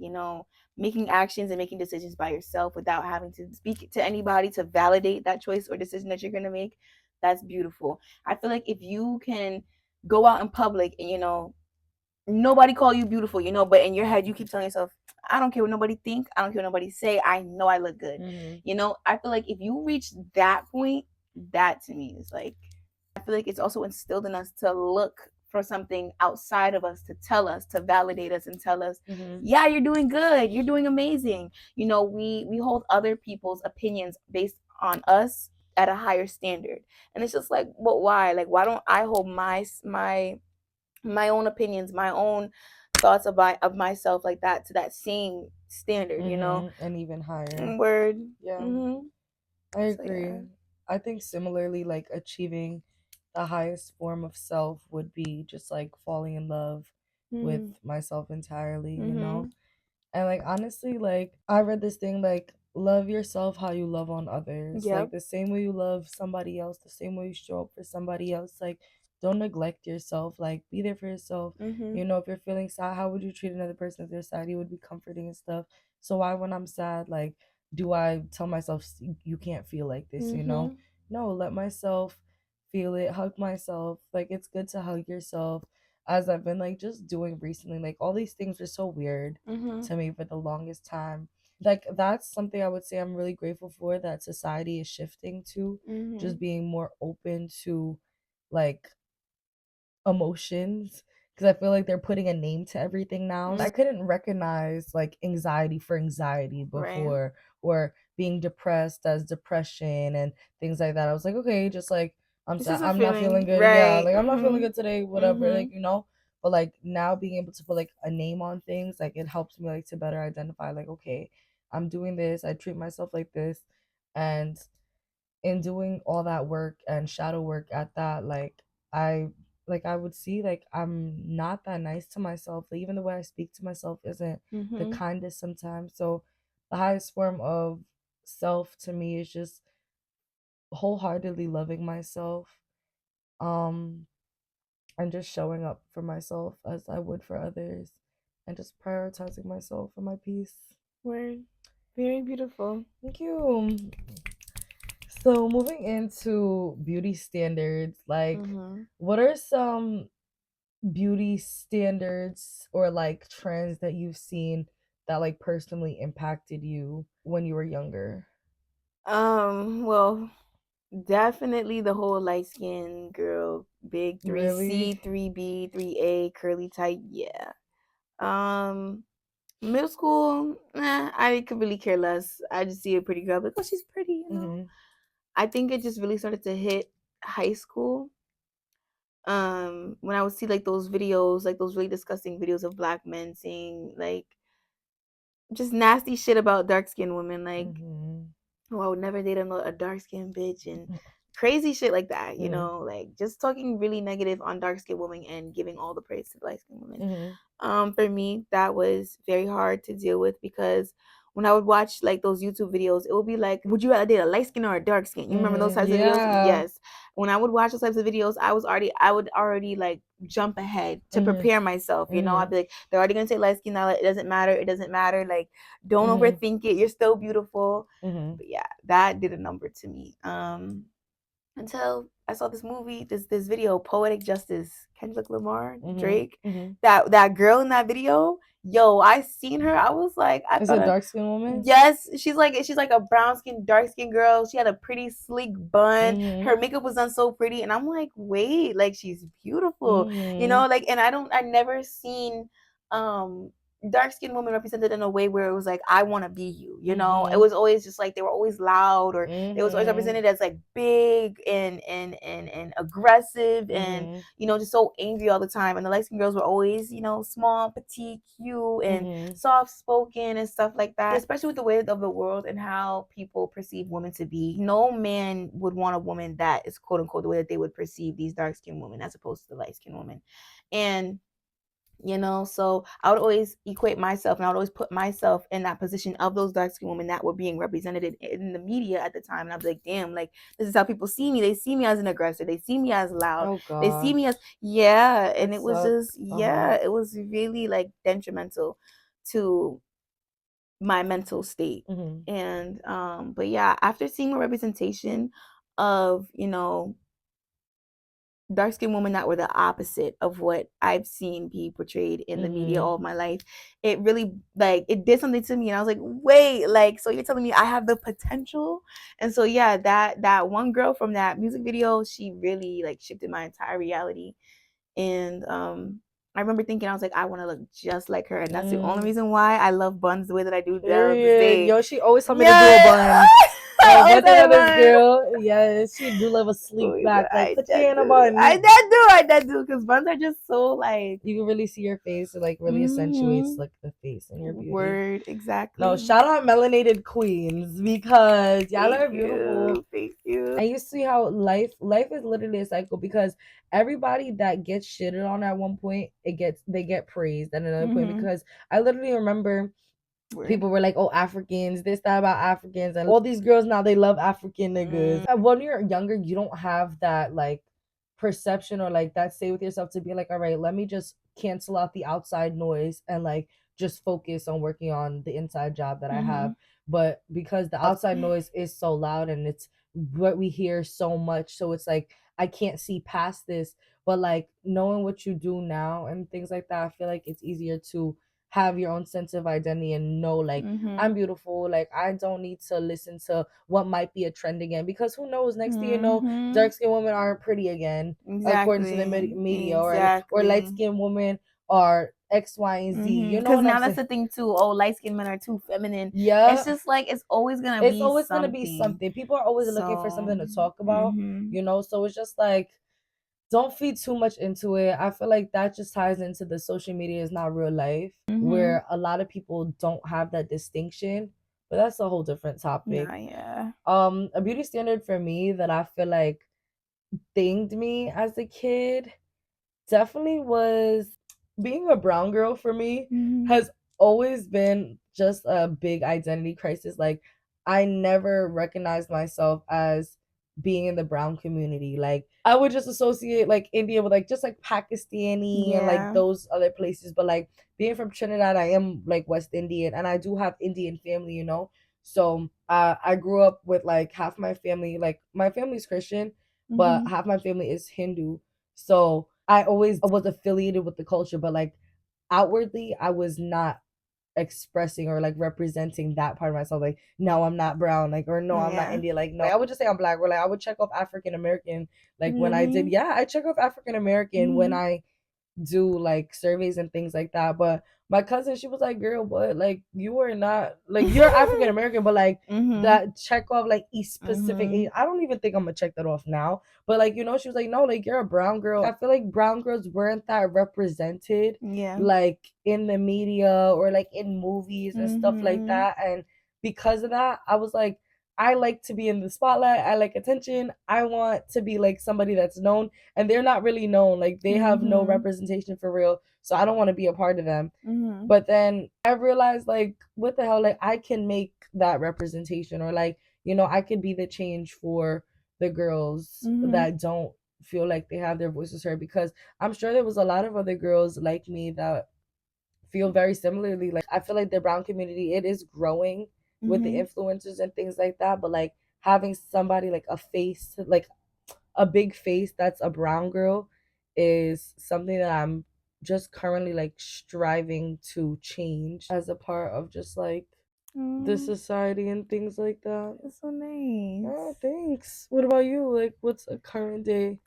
making actions and making decisions by yourself without having to speak to anybody to validate that choice or decision that you're going to make, that's beautiful. I feel like if you can go out in public and, nobody call you beautiful, but in your head you keep telling yourself, I don't care what nobody think, I don't care what nobody say, I know I look good. I feel like if you reach that point, that to me is like, I feel like it's also instilled in us to look for something outside of us to tell us, to validate us and tell us, yeah, you're doing good, you're doing amazing. We hold other people's opinions based on us at a higher standard, and it's just like, but why? Like, why don't I hold my own opinions, my own thoughts of myself like that to that same standard? And even higher. Word. Yeah, Mm-hmm. I So yeah. agree. I think similarly, like achieving the highest form of self would be just like falling in love with Mm. myself entirely, you know? Mm-hmm. And like honestly, like I read this thing like love yourself how you love on others. Like Yep. the same way you love somebody else, the same way you show up for somebody else. Like don't neglect yourself. Like be there for yourself. Mm-hmm. You know, if you're feeling sad, how would you treat another person if they're sad? You would be comforting and stuff. So why when I'm sad, like do I tell myself you can't feel like this, you know? Mm-hmm. No, let myself feel it, hug myself. Like it's good to hug yourself as I've been like just doing recently. Like all these things were so weird Mm-hmm. to me for the longest time. Like that's something I would say I'm really grateful for that society is shifting to, Mm-hmm. just being more open to like emotions, because I feel like they're putting a name to everything now. Mm. I couldn't recognize like anxiety for anxiety Right. before, or being depressed as depression and things like that. I was like, okay, just like I'm It's sad, just a I'm not feeling feeling, good. Yeah, right? like I'm not feeling Mm-hmm. good today, whatever, Mm-hmm. like you know. But like now being able to put like a name on things, like it helps me like to better identify like, okay, I'm doing this, I treat myself like this. And in doing all that work and shadow work at that, I I would see like I'm not that nice to myself. Like even the way I speak to myself isn't the Mm-hmm. kindest sometimes. So the highest form of self to me is just wholeheartedly loving myself, um and just showing up for myself as I would for others, and just prioritizing myself and my peace. Word. Very beautiful. Thank you. So moving into beauty standards, like Mm-hmm. what are some beauty standards or like trends that you've seen that like personally impacted you when you were younger? Well, definitely the whole light skin girl, big 3C, Really? 3B, 3A, curly tight. Yeah. Um, Middle school, I could really care less. I just see a pretty girl, like, oh, she's pretty. Mm-hmm. I think it just really started to hit high school. When I would see like those videos, like those really disgusting videos of black men saying like just nasty shit about dark skinned women. Like, Mhm. oh, I would never date a dark skinned bitch and crazy shit like that, you Mhm. know, like just talking really negative on dark skinned women and giving all the praise to light skinned women. Mhm. For me, that was very hard to deal with because when I would watch like those YouTube videos, it would be like, would you rather date a light skin or a dark skin? You remember those Mhm. types of videos? Yeah. Yes. When I would watch those types of videos, I would already like jump ahead to Mhm. prepare myself. You know, I'd Mhm. be like, they're already gonna say light skin now. It doesn't matter. It doesn't matter. Like, don't Mhm. overthink it. You're still beautiful. Mhm. But yeah, that did a number to me. Until I saw this movie, this video, Poetic Justice, Kendrick Lamar, Mhm. Drake. Mhm. That girl in that video, yo, I seen her. I was like, I Is thought it of, dark skinned woman? yes, she's like a brown skin, dark skin girl. She had a pretty sleek bun. Mhm. Her makeup was done so pretty, and I'm like, wait, like she's beautiful, you Mhm. know, like, and I never seen um dark skinned women represented in a way where it was like, I want to be you, you know. It Mhm. was always just like they were always loud, or it was always Mhm. represented as like big and aggressive, and Mhm. you know, just so angry all the time. And the light skinned girls were always, you know, small, petite, cute, and Mhm. soft spoken and stuff like that. Especially with the way of the world and how people perceive women to be. No man would want a woman that is quote unquote the way that they would perceive these dark skinned women as opposed to the light skinned women. And you know, so I would always equate myself, and I would always put myself in that position of those dark skinned women that were being represented in the media at the time. And I was like, damn, like this is how people see me. They see me as an aggressor. They see me as loud. Oh They see me gosh. as, yeah. And That it was sucks. just, Uh-huh. yeah, it was really like detrimental to my mental state. Mhm. And but yeah, after seeing a representation of, you know, dark skinned women that were the opposite of what I've seen be portrayed in the media Mhm. all of my life, it really like it did something to me. And I was like, wait, like, so you're telling me I have the potential? And so yeah, that one girl from that music video, she really like shifted my entire reality. And I remember thinking, I was like, I want to look just like her. And that's the only Mm. reason why I love buns the way that I do down this Period. day. Yo, she always told me to do a Yeah. bun. I Like always one thing had of a this bun. girl, yes, she do love a Oh sleek my God, back. Like I put you that in a do. bun. I that do. Because buns are just so like, You can really see your face. It like really accentuates mm-hmm. like the face and your beauty. Word, No, exactly. shout out melanated queens because y'all Thank are beautiful. you. Thank you. And you see how life is literally a cycle because everybody that gets shitted on at one point, they get praised at another point. Mm-hmm. Because I literally remember Word. people were like, "Oh, Africans, this that about Africans," and all these girls now they love African niggas. When you're younger, you don't have that like perception or like that say with yourself to be like, "All right, let me just cancel out the outside noise and like just focus on working on the inside job that I Mm-hmm. have." But because the outside noise is so loud and it's what we hear so much, so it's like I can't see past this. But like knowing what you do now and things like that, I feel like it's easier to have your own sense of identity and know like Mm-hmm. I'm beautiful. Like I don't need to listen to what might be a trend again because who knows? Next thing you know, Mm-hmm. dark skinned women aren't pretty again, according to the Exactly. media, or light Exactly. skinned women are X, Y, and Z. You know Because what I'm now that's saying? the thing too. Oh, light skinned men are too feminine. It's Yeah, just like it's always gonna it's be always gonna be something. something. People are always looking for So, something to talk about. mm-hmm. You know, so it's just like don't feed too much into it. I feel like that just ties into the social media is not real life, Mm-hmm. where a lot of people don't have that distinction. But that's a whole different topic. Nah, yeah. A beauty standard for me that I feel like dinged me as a kid definitely was being a brown girl for me Mm-hmm. has always been just a big identity crisis. Like I never recognized myself as being in the brown community. Like I would just associate like India with like just like Pakistani and like Yeah. those other places. But like being from Trinidad, I am like West Indian and I do have Indian family, you know. So I grew up with like half my family, like my family's Christian, but Mm-hmm. half my family is Hindu. So I always was affiliated with the culture, but like outwardly, I was not expressing or like representing that part of myself. Like, no, I'm not brown, like, or no, I'm not Yeah. Indian. Like, no, I would just say I'm black, or like I would check off African American. Like when I did, Really? yeah, I check off African American when Mm-hmm. I do like surveys and things like that. But my cousin, she was like, girl, but like you are not like you're African American, but like that check off like each specific age. I don't even think I'm gonna check that off now. But like, she was like, no, like you're a brown girl. I feel like brown girls weren't that represented Yeah. like in the media or like in movies and stuff like that. And because of that, I was like, I like to be in the spotlight. I like attention. I want to be like somebody that's known, and they're not really known. Like they have no representation for real. So I don't want to be a part of them. But then I realized like, what the hell? Like I can make that representation, or like, I could be the change for the girls that don't feel like they have their voices heard, because I'm sure there was a lot of other girls like me that feel very similarly. Like I feel like the brown community, it is growing with the influencers and things like that, but like having somebody like a face, like a big face that's a brown girl, is something that I'm just currently like striving to change as a part of just like the society and things like that. That's so nice. Oh, thanks. What about you? Like, what's a current day?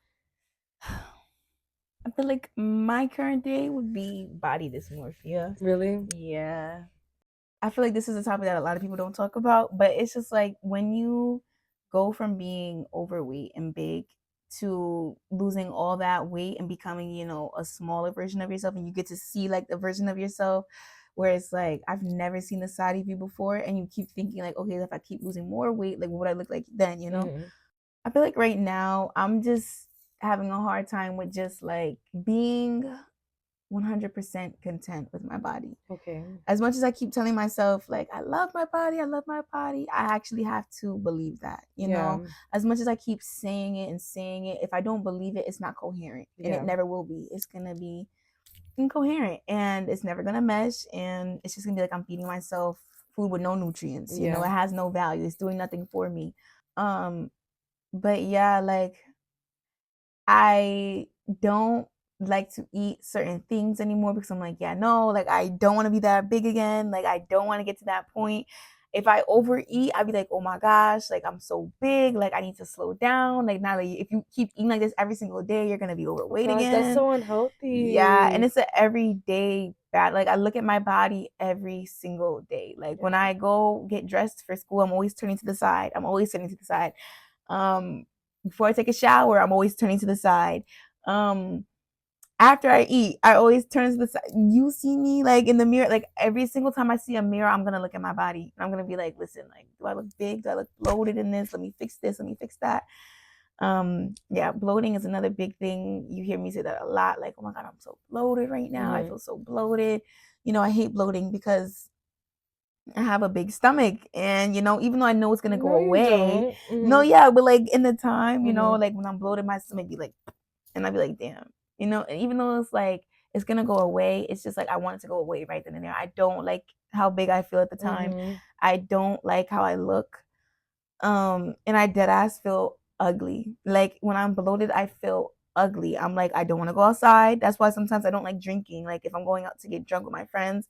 I feel like my current day would be body dysmorphia. Really? Yeah. I feel like this is a topic that a lot of people don't talk about, but it's just like when you go from being overweight and big to losing all that weight and becoming, a smaller version of yourself, and you get to see like the version of yourself where it's like, I've never seen the side of you before, and you keep thinking like, okay, if I keep losing more weight, like what would I look like then? I feel like right now I'm just having a hard time with just like being 100% content with my body. Okay. As much as I keep telling myself like I love my body, I actually have to believe that, Yeah. As much as I keep saying it and saying it, if I don't believe it, it's not coherent, and it never will be. It's going to be incoherent, and it's never going to mesh, and it's just going to be like I'm feeding myself food with no nutrients. It has no value. It's doing nothing for me. But yeah, like I don't like to eat certain things anymore because I'm like, yeah, no, like I don't want to be that big again. Like I don't want to get to that point. If I overeat, I'd be like, oh my gosh, like I'm so big, like I need to slow down. Like now, like if you keep eating like this every single day, you're gonna be overweight Gosh, again. that's so unhealthy. Yeah, and it's an everyday bad. Like I look at my body every single day. Like when I go get dressed for school, I'm always turning to the side. Before I take a shower, I'm always turning to the side. After I eat, I always turn to the side. You see me like in the mirror, like every single time I see a mirror, I'm gonna look at my body. I'm gonna be like, listen, like, do I look big? Do I look bloated in this? Let me fix this. Let me fix that. Yeah, bloating is another big thing. You hear me say that a lot. Like, oh my god, I'm so bloated right now. I feel so bloated. I hate bloating because I have a big stomach, and even though I know it's gonna go away, no, yeah, but like in the time, like when I'm bloated, my stomach be like, and I'd be like, damn, and even though it's like it's gonna go away, it's just like I want it to go away right then and there. I don't like how big I feel at the time. I don't like how I look, and I dead ass feel ugly. Like when I'm bloated, I feel ugly. I'm like, I don't want to go outside. That's why sometimes I don't like drinking. Like if I'm going out to get drunk with my friends,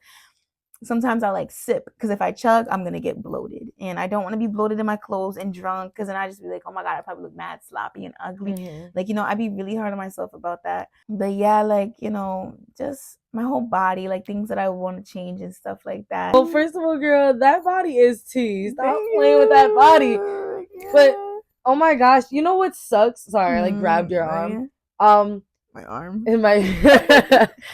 sometimes I like sip because if I chug, I'm gonna get bloated, and I don't want to be bloated in my clothes and drunk because then I just be like, oh my god, I probably look mad sloppy and ugly. Like I'd be really hard on myself about that. But yeah, like just my whole body, like things that I want to change and stuff like that. Well, first of all, girl, that body is tea. Stop playing with that body. Yeah. But oh my gosh, you know what sucks? Sorry, I like grabbed your arm. My arm. In my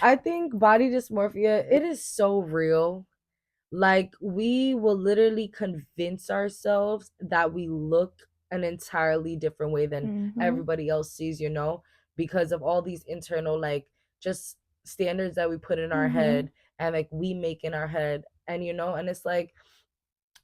I think body dysmorphia, it is so real. Like we will literally convince ourselves that we look an entirely different way than everybody else sees, because of all these internal like just standards that we put in our head, and like we make in our head. And and it's like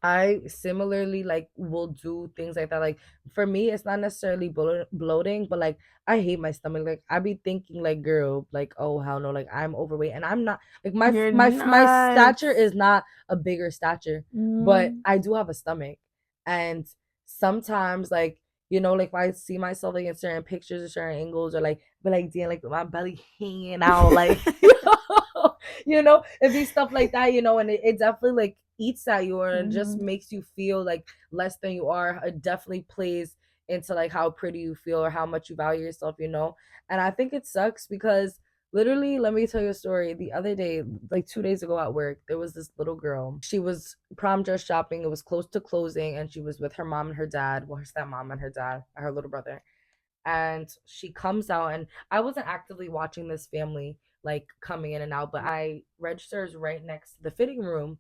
I similarly like will do things like that. Like for me, it's not necessarily bloating, but like I hate my stomach. Like I be thinking like, girl, like oh hell no, like I'm overweight, and I'm not. Like my stature is not a bigger stature, but I do have a stomach, and sometimes like like if I see myself like in certain pictures or certain angles, or like but like damn, like my belly hanging out, like it'd be stuff like that, and it definitely like eats at you, or it just makes you feel like less than you are. It definitely plays into like how pretty you feel or how much you value yourself, and I think it sucks because Literally, let me tell you a story. The other day, like 2 days ago at work, there was this little girl. She was prom dress shopping. It was close to closing, and she was with her mom and her dad. Well, her stepmom and her dad, her little brother. And she comes out, and I wasn't actively watching this family like coming in and out, but I registers right next to the fitting room,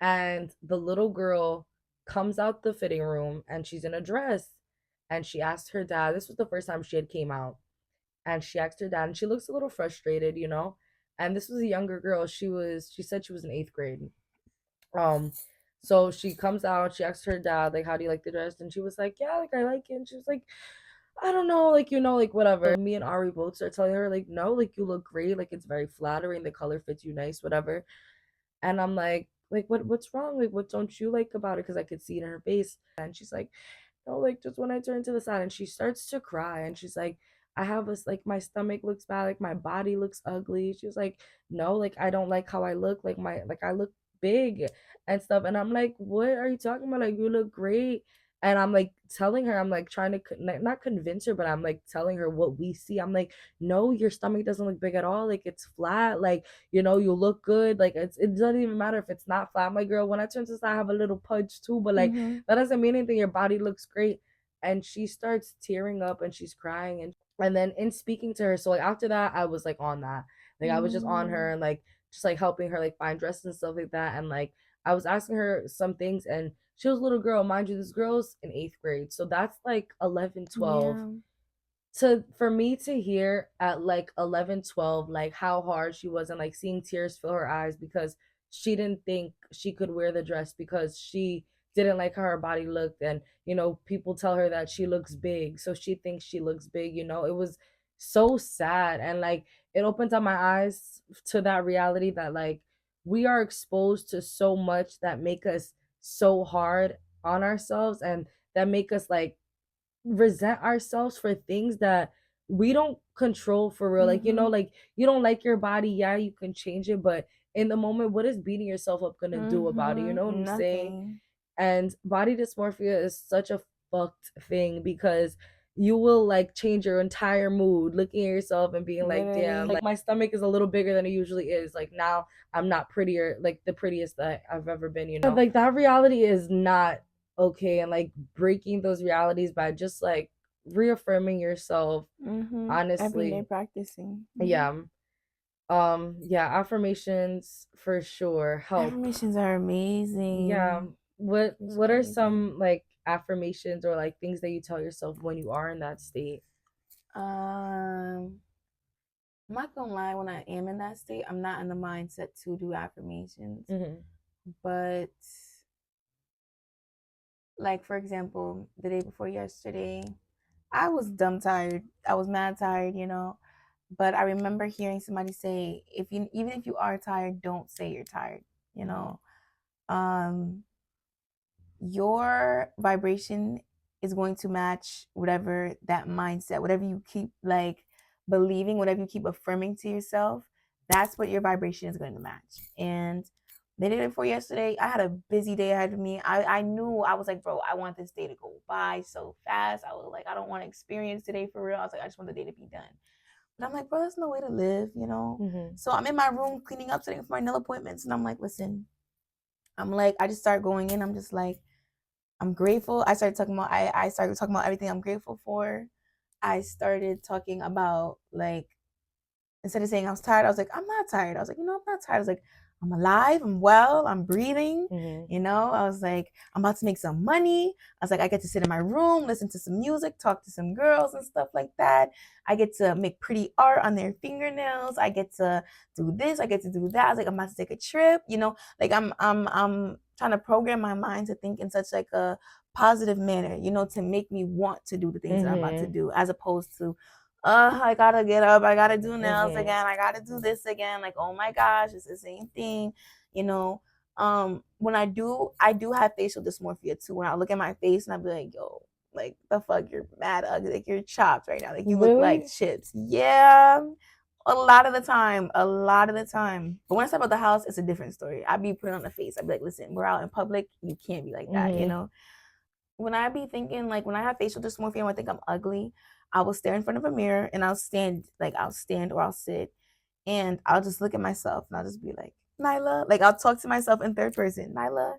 and the little girl comes out the fitting room, and she's in a dress, and she asked her dad. This was the first time she had came out, and she asked her dad, and she looks a little frustrated, you know. And this was a younger girl. She said she was in 8th grade. Um, so she comes out. She asked her dad, like, "How do you like the dress?" And she was like, "Yeah, like I like it." And she was like, "I don't know, like like whatever." Me and Ari both start telling her, like, "No, like you look great. Like it's very flattering. The color fits you nice, whatever." And I'm like what's wrong? Like what don't you like about it? Because I could see it in her face. And she's like, no, like just when I turn to the side, and she starts to cry, and she's like, I have this, like my stomach looks bad, like my body looks ugly. She was like, no, like I don't like how I look, like I look big and stuff. And I'm like, what are you talking about? Like you look great. And I'm like telling her, I'm like trying to not convince her, but I'm like telling her what we see. I'm like, no, your stomach doesn't look big at all. Like it's flat. Like you look good. Like it doesn't even matter if it's not flat. I'm like, girl, when I turn to the side, I have a little pudge too, but like Mm-hmm. that doesn't mean anything. Your body looks great. And she starts tearing up, and she's crying, and then in speaking to her, so like after that, I was like on that. Like I was just on her, and like just like helping her like find dresses and stuff like that. And like I was asking her some things, and she was a little girl. Mind you, this girl's in 8th grade. So that's like 11, 12. Yeah. To for me to hear at like 11, 12, like how hard she was, and like seeing tears fill her eyes because she didn't think she could wear the dress because she didn't like how her body looked. And people tell her that she looks big, so she thinks she looks big. It was so sad. And like it opened up my eyes to that reality that like we are exposed to so much that make us so hard on ourselves, and that make us like resent ourselves for things that we don't control for real. Like, Mm-hmm. like you don't like your body, yeah, you can change it, but in the moment, what is beating yourself up gonna do about it? You know what Mm-hmm. I'm saying? Nothing. And body dysmorphia is such a fucked thing because you will like change your entire mood looking at yourself and being like, damn, Literally. like my stomach is a little bigger than it usually is. Like now I'm not prettier, like the prettiest that I've ever been. Like that reality is not okay. And like breaking those realities by just like reaffirming yourself, Mm-hmm. Everyday honestly. practicing. Mm-hmm. Yeah. Yeah, affirmations for sure help. Affirmations are Yeah. amazing. It's What are amazing. some like affirmations or like things that you tell yourself when you are in that state? Um, I'm not gonna lie, when I am in that state, I'm not in the mindset to do affirmations. Mm-hmm. But like for example, the day before yesterday, I was dumb tired. I was mad tired. But I remember hearing somebody say, if you even if you are tired, don't say you're tired, you Mm-hmm. know. Um your vibration is going to match whatever that mindset, whatever you keep like believing, whatever you keep affirming to yourself, that's what your vibration is going to match. And the day before yesterday, I had a busy day ahead of me. I knew, I was like, bro, I want this day to go by so fast. I was like, I don't want to experience today for real. I was like, I just want the day to be done. But I'm like, bro, there's no way to live. Mm-hmm. So I'm in my room cleaning up, setting up for my nail appointments. And I'm like, listen, I'm like, I just start going in. I'm just like, I'm grateful. I started talking about everything I'm grateful for. I started talking about like, instead of saying I was tired, I was like, I'm not tired. I was like, I'm not tired. I was like, I'm alive, I'm well, I'm breathing. Mm-hmm. I was like, I'm about to make some money. I was like, I get to sit in my room, listen to some music, talk to some girls and stuff like that. I get to make pretty art on their fingernails. I get to do this, I get to do that. I was like, I'm about to take a trip. Like I'm trying to program my mind to think in such like a positive manner, to make me want to do the things that I'm about to Mm-hmm. do, as opposed to I gotta get up, I gotta do nails Mm-hmm. again, I gotta do this again. Like, oh my gosh, it's the same thing, you know. When I do have facial dysmorphia too. When I look at my face and I be like, yo, like the fuck, you're mad ugly, like you're chopped right now, like you look like Really? chips. Yeah. A lot of the time. But when I step out the house, it's a different story. I be putting on the face. I be like, listen, we're out in public, you can't be like that, you Mm-hmm. know when I be thinking, like when I have facial dysmorphia and I think I'm ugly, I will stare in front of a mirror and I'll stand or I'll sit And I'll just look at myself and I'll just be like, Nyla, like I'll talk to myself in third person. Nyla,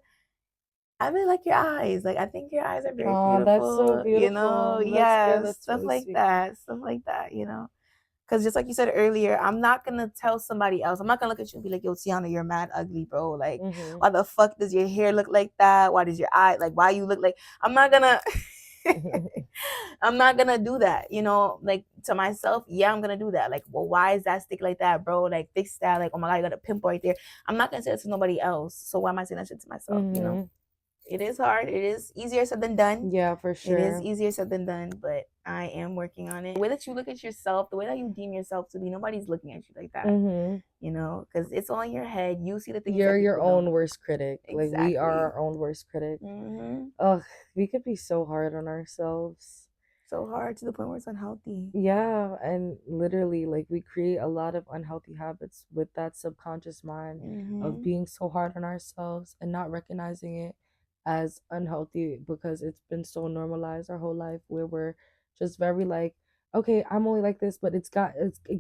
I really like your eyes. Like I think your eyes are very Oh, that's so beautiful. You know, beautiful. yes, That's stuff really like sweet. that. Stuff like that, you know. Because just like you said earlier, I'm not gonna tell somebody else. I'm not gonna look at you and be like, "Yo, Tiana, you're mad ugly, bro. Like, Mm-hmm. why the fuck does your hair look like that? Why does your eye like? Why you look like?" I'm not gonna. I'm not gonna do that, you know. Like to myself, yeah, I'm gonna do that. Like, well, why is that stick like that, bro? Like, fix that. Like, oh my god, you got a pimple right there. I'm not gonna say that to nobody else. So why am I saying that shit to myself? You know, Mm-hmm. it is hard. It is easier said than done. Yeah, for It is sure. easier said than done, but I am working on it. The way that you look at yourself, the way that you deem yourself to be, nobody's looking at you like that, Mm-hmm. you know, because it's all in your head. You see the things You're that your people own don't. worst critic. Like we are Exactly. our own worst critic. Mm-hmm. Ugh, we could be so hard on ourselves. So hard to the point where it's unhealthy. Yeah, and literally, like, we create a lot of unhealthy habits with that subconscious mind of Mm-hmm. being so hard on ourselves and not recognizing it as unhealthy because it's been so normalized our whole life where we're just very like, okay, I'm only like this, but it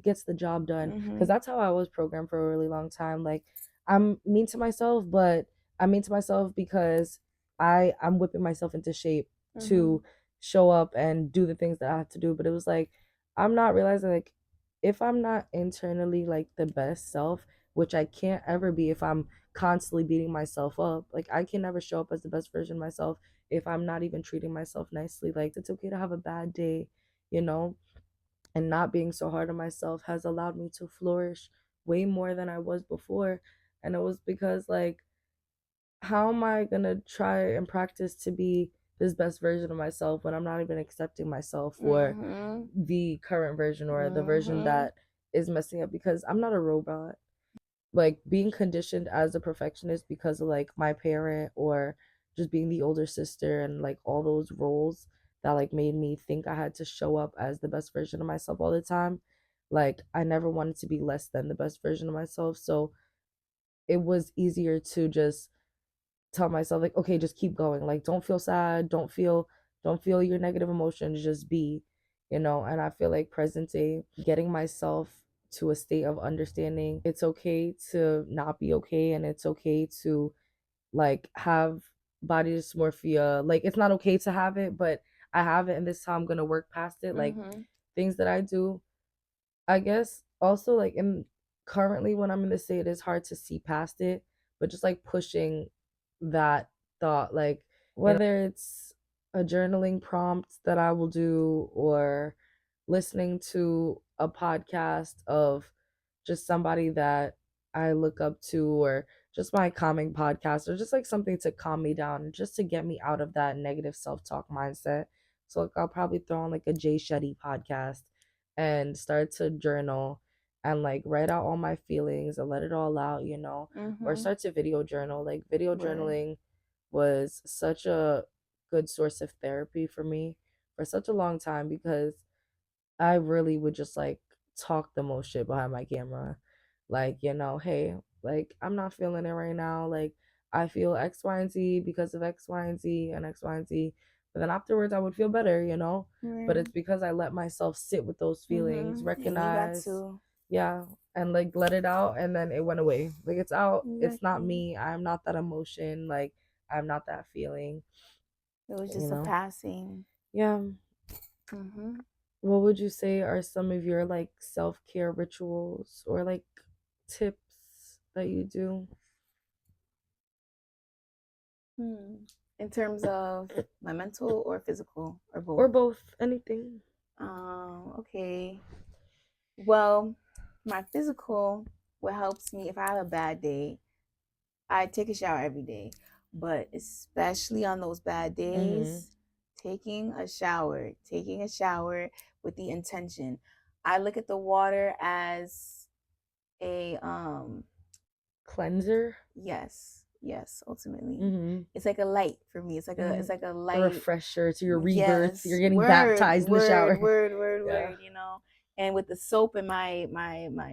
gets the job done. Mm-hmm. Because that's how I was programmed for a really long time. Like, I'm mean to myself, but I'm mean to myself because I'm whipping myself into shape Mm-hmm. to show up and do the things that I have to do. But it was like I'm not realizing like if I'm not internally like the best self, which I can't ever be if I'm constantly beating myself up. Like I can never show up as the best version of myself if I'm not even treating myself nicely. Like it's okay to have a bad day, you know? And not being so hard on myself has allowed me to flourish way more than I was before. And it was because like how am I gonna try and practice to be this best version of myself when I'm not even accepting myself for Mm-hmm. the current version or the version Mm-hmm. that is messing up because I'm not a robot. Like being conditioned as a perfectionist because of like my parent or just being the older sister and like all those roles that like made me think I had to show up as the best version of myself all the time. Like I never wanted to be less than the best version of myself. So it was easier to just tell myself like okay just keep going like don't feel sad don't feel your negative emotions just be and I feel like present day getting myself to a state of understanding it's okay to not be okay and it's okay to like have body dysmorphia like it's not okay to have it but I have it and this time I'm gonna work past it like Mm-hmm. things that I do I guess also like in currently when I'm in the state, it's hard to see past it, but just like pushing that thought, like whether it's a journaling prompt that I will do or listening to a podcast of just somebody that I look up to or just my calming podcast or just like something to calm me down, just to get me out of that negative self-talk mindset. So like I'll probably throw on like a Jay Shetty podcast and start to journal and like write out all my feelings and let it all out, or Mm-hmm. start to video journal. Like video Word. journaling was such a good source of therapy for me for such a long time because I really would just like talk the most shit behind my camera. Like, hey, like I'm not feeling it right now. Like I feel X, Y, and Z because of X, Y, and Z and X, Y, and Z. But then afterwards I would feel better. But Right. it's because I let myself sit with those feelings, Mm-hmm. And you got recognize, to. yeah, and like let it out and then it went away. Like it's out. It's not Exactly. me. I'm not that emotion. Like I'm not that feeling, It was you just a know? passing. Yeah. Mm-hmm. What would you say are some of your like self-care rituals or like tips that you do? Hmm. In terms of my mental or physical or Or both. both, anything. Okay. Well, my physical, what helps me if I have a bad day, I take a shower every day. But especially on those bad Mm-hmm. days, taking a shower with the intention. I look at the water as a Cleanser. yes, ultimately. Mm-hmm. It's like a light for me. Mm-hmm. It's like a A light. refresher to your rebirth. You're Yes, getting word, baptized in the word, shower. word, word, Yeah. word. And with the soap and my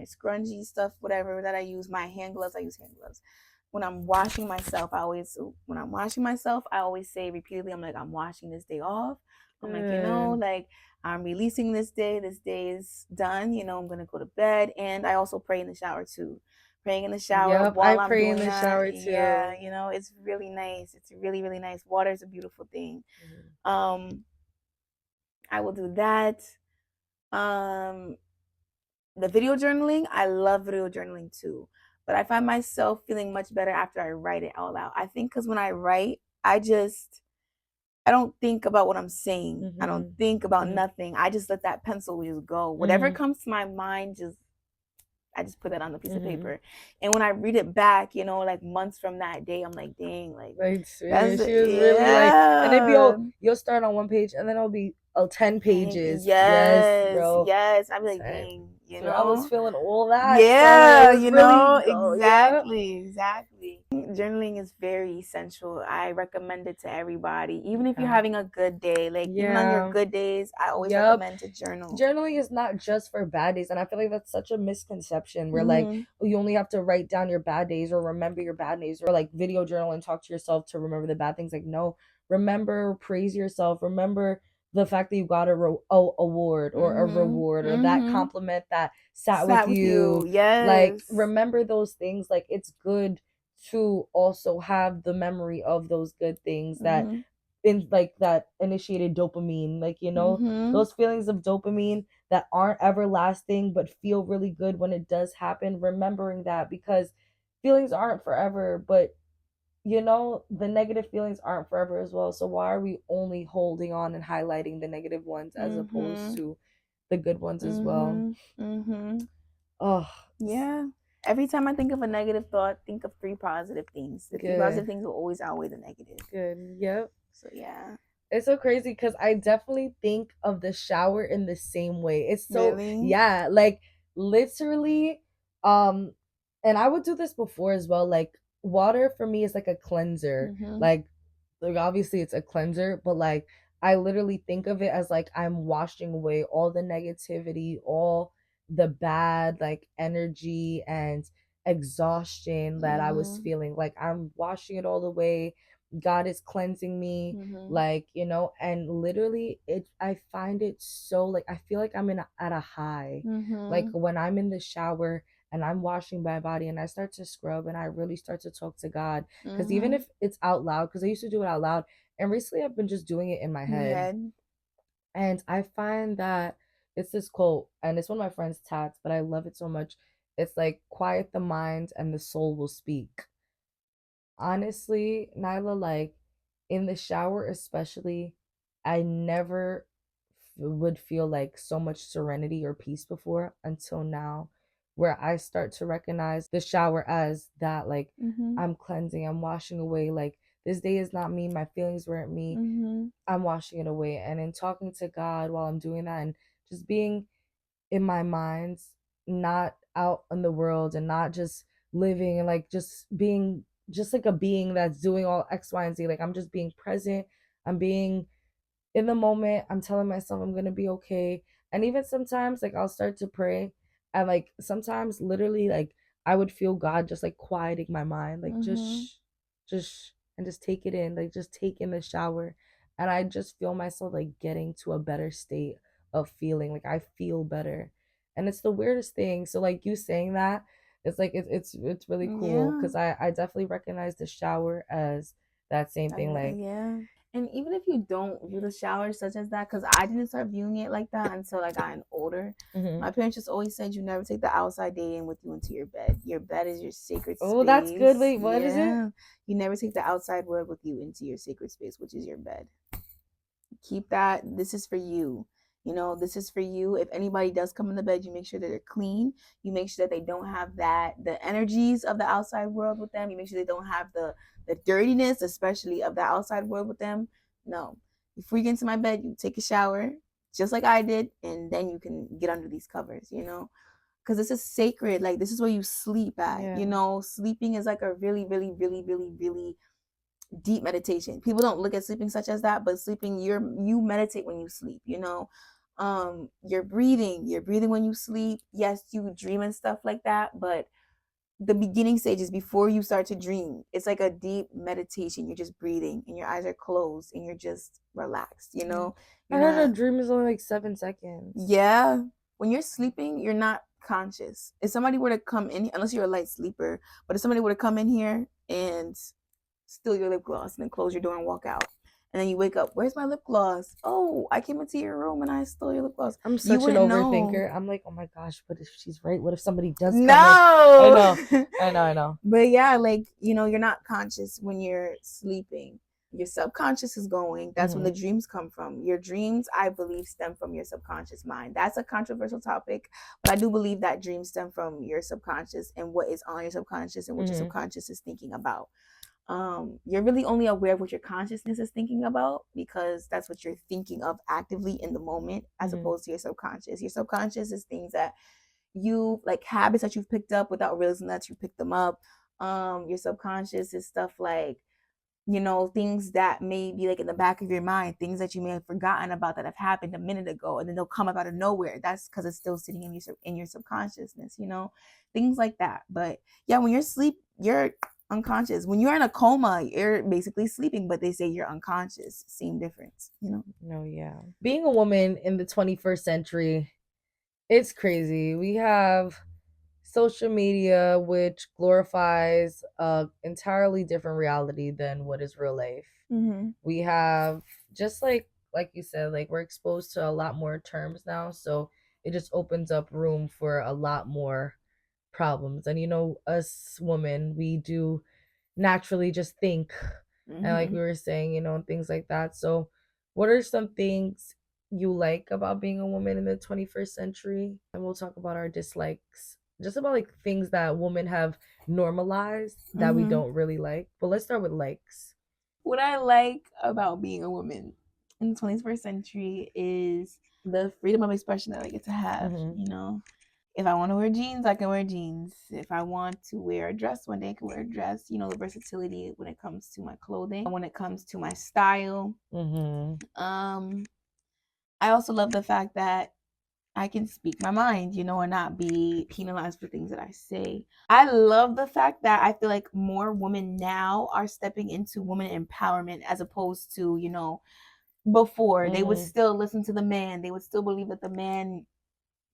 scrungy stuff, whatever that I use, my hand gloves, I use hand gloves. When I'm washing myself, I always say repeatedly, I'm like, I'm washing this day off. I'm like, Good. like I'm releasing this day. This day is done. I'm going to go to bed. And I also pray in the shower too. Praying in the shower Yep, I while I'm pray in doing the that. shower Yeah, too. it's really nice. It's really, really nice. Water is a beautiful thing. Mhm. Um, I will do that. Um, the video journaling, I love video journaling too. But I find myself feeling much better after I write it out loud. I think because when I write, I don't think about what I'm saying. I don't Mhm. think about Mhm. nothing. I just let that pencil just go. Whatever Mhm. comes to my mind, I just put that on the piece of Mhm. paper. And when I read it back, like months from that day, I'm like, dang, like Like that's she was really like, and then yeah. you'll start on one page, and then it'll be 10 pages. Yes, Yes, bro. yes. I'd be like, 10. dang, So I was feeling all that, so it Yeah, was really go. Yeah. exactly, exactly. Journaling is very essential. I recommend it to everybody, even if you're Yeah. having a good day. Like, even on your Yeah. good days, I always Yep. recommend to journal. Journaling is not just for bad days, and I feel like that's such a misconception where like, Mm-hmm. oh, you only have to write down your bad days or remember your bad days or like video journal and talk to yourself to remember the bad things. Like, no, remember, praise yourself, remember the fact that you got award or a Mm-hmm. reward or that Mm-hmm. compliment that sat with Sat with you. you. Like, Yes. remember those things. Like, it's good to also have the memory of those good things that Mm-hmm. in like that initiated dopamine, like, Mm-hmm. those feelings of dopamine that aren't everlasting but feel really good when it does happen, remembering that, because feelings aren't forever, but the negative feelings aren't forever as well, so why are we only holding on and highlighting the negative ones as opposed Mm-hmm. to the good ones as well? Mm-hmm. Mm-hmm. Oh, Yeah. Every time I think of a negative thought, think of three positive things. The three good, positive things will always outweigh the negative. good, yep. So yeah. It's so crazy because I definitely think of the shower in the same way. It's so, Really? yeah, like literally, um, and I would do this before as well. Like water for me is like a cleanser. Mm-hmm. Like obviously it's a cleanser, but like I literally think of it as like I'm washing away all the negativity, all the bad like energy and exhaustion that I was Mm-hmm. feeling. Like I'm washing it all away. God is cleansing me, Mm-hmm. like, and literally I find it so, like, I feel like I'm at a high. Like Mm-hmm. when I'm in the shower and I'm washing my body and I start to scrub and I really start to talk to God, because even Mm-hmm. if it's out loud, because I used to do it out loud, and recently I've been just doing it in my In your head. head. And I find that it's this quote, and it's one of my friend's tats, but I love it so much. It's like, quiet the mind and the soul will speak. Honestly, Nyla, like in the shower especially, I never would feel like so much serenity or peace before until now, where I start to recognize the shower as that, like, Mm-hmm. I'm cleansing, I'm washing away, like, this day is not me, my feelings weren't me, Mm-hmm. I'm washing it away. And in talking to God while I'm doing that and just being in my mind, not out in the world and not just living and like just being just like a being that's doing all X, Y, and Z. Like I'm just being present. I'm being in the moment. I'm telling myself I'm gonna be okay. And even sometimes like I'll start to pray and like sometimes literally like I would feel God just like quieting my mind, like Mm-hmm. just and just take it in, like just take in the shower. And I just feel myself like getting to a better state of feeling. Like I feel better. And it's the weirdest thing. So like you saying that, it's like it's really cool Yeah. because I definitely recognize the shower as that same thing. Like Yeah. And even if you don't view the shower such as that, because I didn't start viewing it like that until I got older. mhm. My parents just always said you never take the outside day in with you into your bed. Your bed is your sacred Oh, that's good. space. Wait, what is it? Yeah. You never take the outside world with you into your sacred space, which is your bed. Keep that. This is for you. This is for you. If anybody does come in the bed, you make sure that they're clean. You make sure that they don't have the energies of the outside world with them. You make sure they don't have the dirtiness, especially of the outside world with them. No. Before you get into my bed, you take a shower, just like I did, and then you can get under these covers, because this is sacred. Like, this is where you sleep at. Yeah. Sleeping is like a really, really, really, really, really deep meditation. People don't look at sleeping such as that, but sleeping, you meditate when you sleep, you're breathing when you sleep. Yes, you dream and stuff like that, but the beginning stages before you start to dream. It's like a deep meditation. You're just breathing and your eyes are closed and you're just relaxed, you know? I You're heard a not, dream is only like 7 seconds. yeah. When you're sleeping, you're not conscious. If somebody were to come in, unless you're a light sleeper, but if somebody were to come in here and steal your lip gloss and then close your door and walk out, and then you wake up, where's my lip gloss? Oh, I came into your room and I stole your lip gloss. I'm You such an wouldn't know. overthinker. I'm like, oh my gosh, what if she's right? What if somebody does come in? I No. know, I know, I know. But yeah, like, you know, you're not conscious when you're sleeping. Your subconscious is going. That's when the dreams come from. Your dreams, I believe, stem from your subconscious mind. That's a controversial topic, but I do believe that dreams stem from your subconscious and what is on your subconscious and what your subconscious is thinking about. You're really only aware of what your consciousness is thinking about because that's what you're thinking of actively in the moment, as opposed to your subconscious. Your subconscious is things that you like, habits that you've picked up without realizing that you picked them up. Your subconscious is stuff like, you know, things that may be like in the back of your mind, things that you may have forgotten about that have happened a minute ago, and then they'll come up out of nowhere. That's because it's still sitting in your subconsciousness, you know, things like that. But yeah, when you're asleep, you're unconscious. When you're in a coma, you're basically sleeping, but they say you're unconscious. Same difference, you know. No, yeah. Being a woman in the 21st century, it's crazy. We have social media, which glorifies a entirely different reality than what is real life. We have, just like you said, like we're exposed to a lot more terms now, so it just opens up room for a lot more problems. And us women, we do naturally just think, and like we were saying, things like that. So what are some things you like about being a woman in the 21st century? And we'll talk about our dislikes, just about like things that women have normalized that we don't really like. But let's start with likes. What I like about being a woman in the 21st century is the freedom of expression that I get to have. You know, if I want to wear jeans, I can wear jeans. If I want to wear a dress one day, I can wear a dress. You know, the versatility when it comes to my clothing, when it comes to my style. I also love the fact that I can speak my mind, you know, and not be penalized for things that I say. I love the fact that I feel like more women now are stepping into woman empowerment, as opposed to, you know, before they would still listen to the man. They would still believe that the man,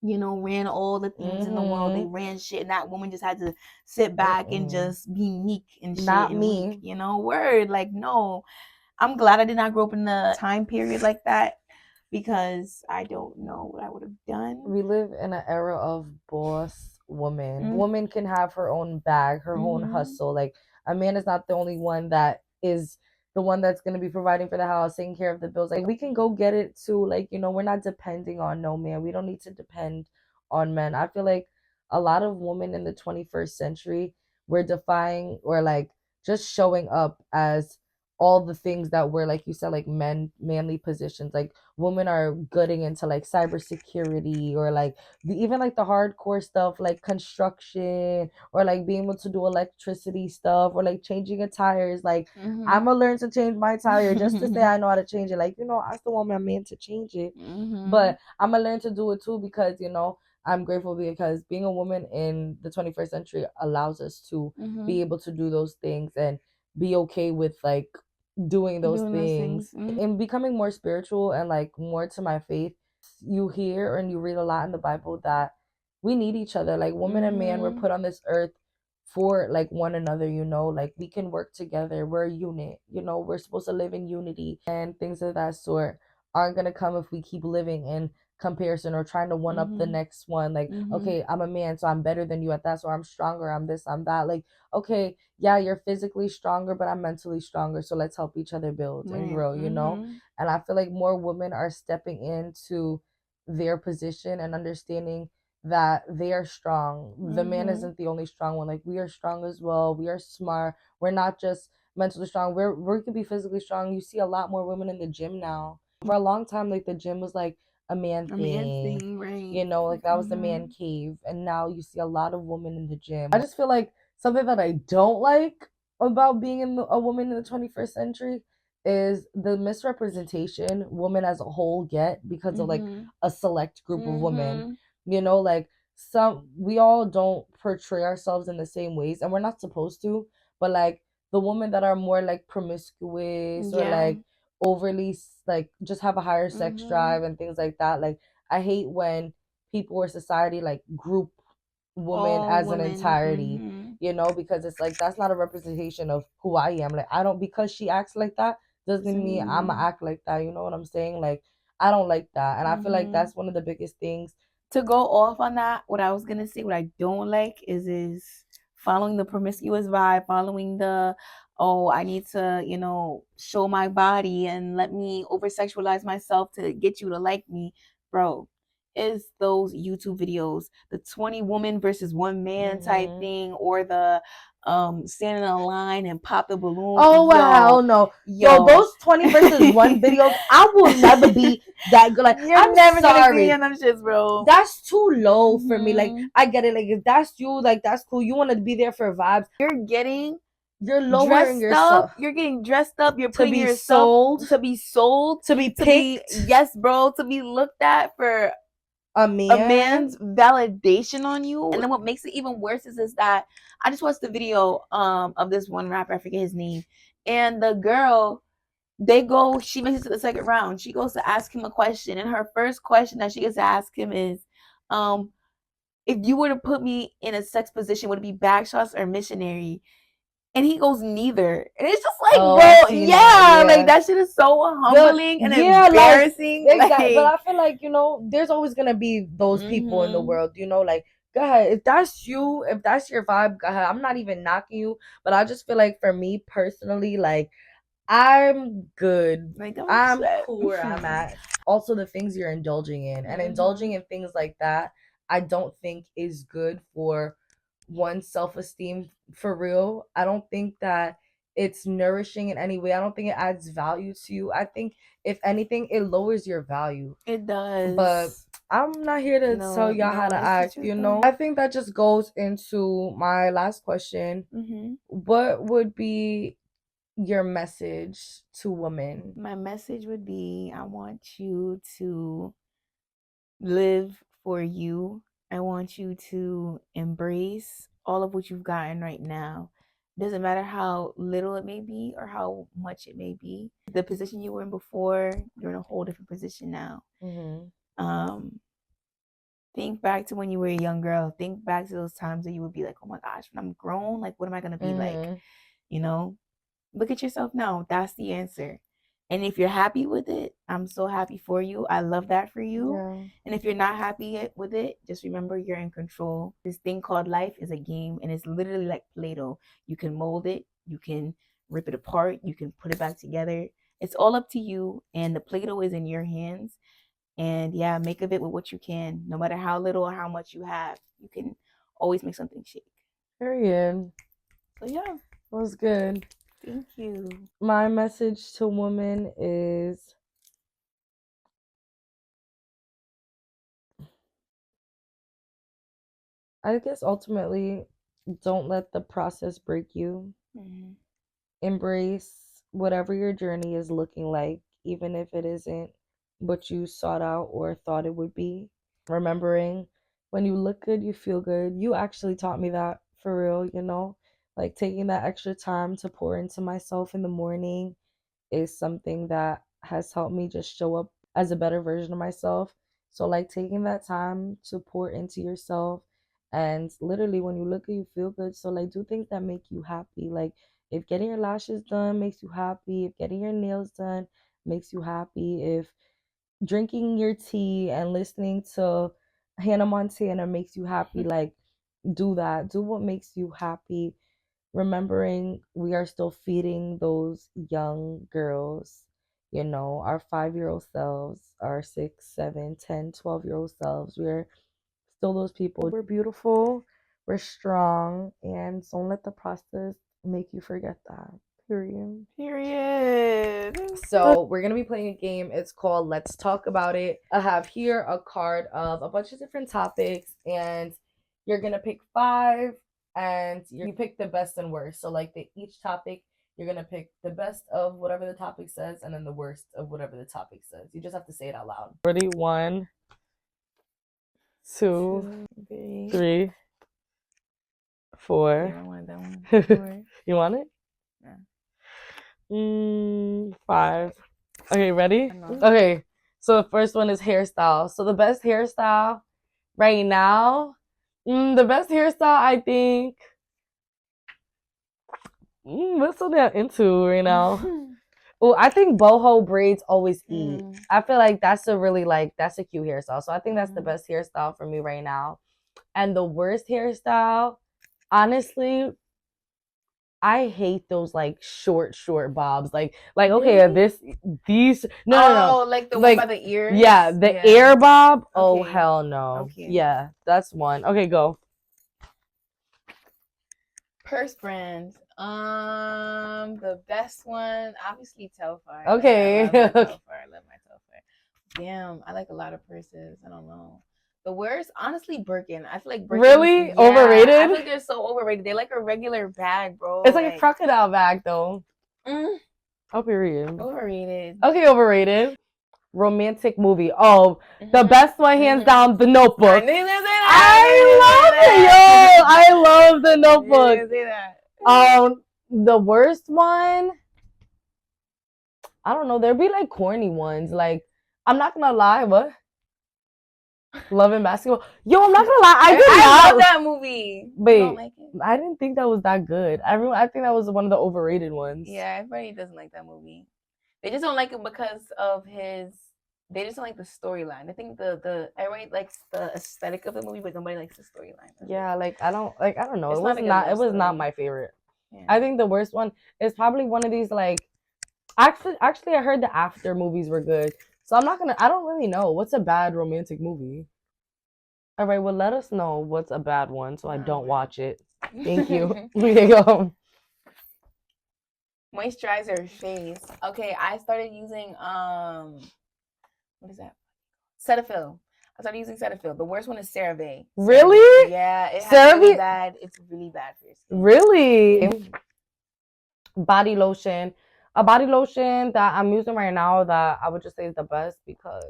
you know, ran all the things in the world. They ran shit, and that woman just had to sit back and just be meek and shit Not and weak, me. you know, word. Like, no, I'm glad I did not grow up in a time period like that, because I don't know what I would have done. We live in an era of boss woman. Woman can have her own bag, her own hustle. Like, a man is not the only one that is the one that's going to be providing for the house, taking care of the bills. Like, we can go get it too. Like, we're not depending on no man. We don't need to depend on men. I feel like a lot of women in the 21st century, we're defying, or like just showing up as all the things that were, like you said, like manly positions. Like, women are getting into like cybersecurity, or like even like the hardcore stuff like construction, or like being able to do electricity stuff, or like changing a tires. Like, I'm gonna learn to change my tire just to say I know how to change it. Like, I still want my man to change it, but I'm gonna learn to do it too, because I'm grateful, because being a woman in the 21st century allows us to be able to do those things and be okay with like doing those things. And becoming more spiritual and like more to my faith, you hear and you read a lot in the Bible that we need each other. Like, woman and man were put on this earth for like one another. Like, we can work together, we're a unit. We're supposed to live in unity, and things of that sort aren't gonna come if we keep living in comparison, or trying to one up the next one. Like, okay, I'm a man, so I'm better than you at that, so I'm stronger, I'm this, I'm that. Like, okay, yeah, you're physically stronger, but I'm mentally stronger, so let's help each other build and grow. And I feel like more women are stepping into their position and understanding that they are strong. The man isn't the only strong one. Like, we are strong as well. We are smart. We're not just mentally strong. We can be physically strong. You see a lot more women in the gym now. For a long time, like, the gym was like a man thing, Right? like that was the man cave. And now you see a lot of women in the gym. I just feel like something that I don't like about being a woman in the 21st century is the misrepresentation women as a whole get because of like a select group of women. Like, we all don't portray ourselves in the same ways, and we're not supposed to, but like the women that are more like promiscuous or Yeah. like overly like just have a higher sex Mm-hmm. drive and things like that. Like I hate when people or society like group women All as an women. entirety, Mm-hmm. because it's like that's not a representation of who I am. Like I don't, because she acts like that doesn't Doesn't mean I'ma mean. act like that. You know what I'm saying? Like I don't like that. And I feel like Mm-hmm. that's one of the biggest things. To go off on that, what I was gonna say, what I don't like is following the promiscuous vibe, following the, oh, I need to, show my body and let me over sexualize myself to get you to like me, bro. Is those YouTube videos, the 20 woman versus one man type Mm-hmm. thing, or the stand in a line and pop the balloon? Oh Yo, wow, no. Yo, yo. those 20 versus 1 videos, I will never be that good. Like, You're I'm never gonna see me sorry. on them shits, bro. That's too low for me. Like, Hmm. I get it. Like, if that's you, like that's cool. You want to be there for vibes. You're getting You're lowering dressed up. yourself You're getting dressed up. You're to putting be yourself sold, to be sold, to be to be, picked yes, bro, to be looked at for a a man. man's validation on you. And then what makes it even worse is that I just watched the video of this one rapper, I forget his name, and the girl, she makes it to the second round. She goes to ask him a question, and her first question that she gets to ask him is, um, if you were to put me in a sex position, would it be back shots or missionary? And he goes, neither. And it's just like, Oh, I bro, seen it. yeah, like Yeah. that shit is so The humbling and yeah, like embarrassing. exactly. But Like, I feel like, there's always gonna be those people in the mm-hmm. world, like go ahead. If that's you, if that's your vibe, go ahead. I'm not even knocking you, but I just feel like for me personally, like I'm good. Like, I'm I'm upset. cool where I'm at. Also, the things you're indulging in and Mm-hmm. indulging in things like that, I don't think is good for one's self esteem for real. I don't think that it's nourishing in any way. I don't think it adds value to you. I think, if anything, it lowers your value. It But does. I'm not here to tell No, y'all how to it's the act, truth though. I think that just goes into my last question. Mm-hmm. What would be your message to women? My message would be, I want you to live for you. I want you to embrace all of what you've gotten right now. Doesn't matter how little it may be or how much it may be. The position you were in before, you're in a whole different position now. Mm-hmm. Um, think back to when you were a young girl. Think back to those times that you would be like, oh my gosh, when I'm grown, like, what am I going to be like? Mm-hmm. You know, look at yourself now. That's the answer. And if you're happy with it, I'm so happy for you. I love that for you. Yeah. And if you're not happy with it, just remember you're in control. This thing called life is a game, and it's literally like Play-Doh. You can mold it, you can rip it apart, you can put it back together. It's all up to you, and the Play-Doh is in your hands. And yeah, make of it with what you can. No matter how little or how much you have, you can always make something shake. Period. So yeah, That was good. thank you. My message to women is, I guess ultimately, don't let the process break you. Mm-hmm. Embrace whatever your journey is looking like, even if it isn't what you sought out or thought it would be. Remembering, when you look good, you feel good. You actually taught me that for real. Like taking that extra time to pour into myself in the morning is something that has helped me just show up as a better version of myself. So, like, taking that time to pour into yourself, and literally, when you look at you feel good. So, like, do things that make you happy. Like, if getting your lashes done makes you happy, if getting your nails done makes you happy, if drinking your tea and listening to Hannah Montana makes you happy, like, do that. Do what makes you happy, remembering we are still feeding those young girls, our 5-year-old selves, our 6, 7, 10, 12-year-old selves. We're still those people. We're beautiful, we're strong, and don't let the process make you forget that. Period. Period. So we're gonna be playing a game. It's called Let's Talk About It. I have here a card of a bunch of different topics, and you're gonna pick five, and you pick the best and worst. So like each topic, you're gonna pick the best of whatever the topic says, and then the worst of whatever the topic says. You just have to say it out loud. Ready? One. 2, Three. 3, 4. Yeah, I wanted that one. 4. You want it? Yeah. 5. Okay, ready? I know. Okay, so the first one is hairstyle. So the best hairstyle right now, the best hairstyle I think, what's something I'm into right now? Well, I think boho braids always eat. I feel like that's a really that's a cute hairstyle. So I think that's the best hairstyle for me right now. And the worst hairstyle, honestly, I hate those like short bobs. Like okay, Really? these no. Like the like, one by the ears? Yeah, the air bob. Oh Okay. hell no. Okay. Yeah, that's one. Okay, go. Purse brands. The best one, obviously Telfar. Okay. I love my Telfar. I love my Telfar. Damn, I like a lot of purses. I don't know. The worst, honestly, Birkin. I feel like Birkin. Really? Overrated? I feel like they're so overrated. They're like a regular bag, bro. It's like a crocodile bag, though. Oh, period. Overrated. Okay, overrated. Romantic movie. Oh, the best one, hands down, The Notebook. I love it, yo. I love The Notebook. I say that. The worst one, I don't know. There'd be like corny ones. Like, I'm not gonna lie, what? Love and Basketball. Yo, I'm not gonna lie, I love that movie. Wait, you don't like it? I didn't think that was that good. I think that was one of the overrated ones. Yeah, everybody doesn't like that movie. They just don't like it because of his. They just don't like the storyline. I think the everybody likes the aesthetic of the movie, but nobody likes the storyline. Yeah, I don't know. It's It was not my favorite. Yeah. I think the worst one is probably one of these like. Actually, I heard the after movies were good, so I don't really know what's a bad romantic movie. All right, well, let us know what's a bad one so I don't watch it. Thank you. Here you go. Moisturizer face. Okay, I started using what is that? Cetaphil. I started using Cetaphil. The worst one is CeraVe. Really? Yeah, it's really bad. It's really bad for your skin. Really? Body lotion. A body lotion that I'm using right now that I would just say is the best because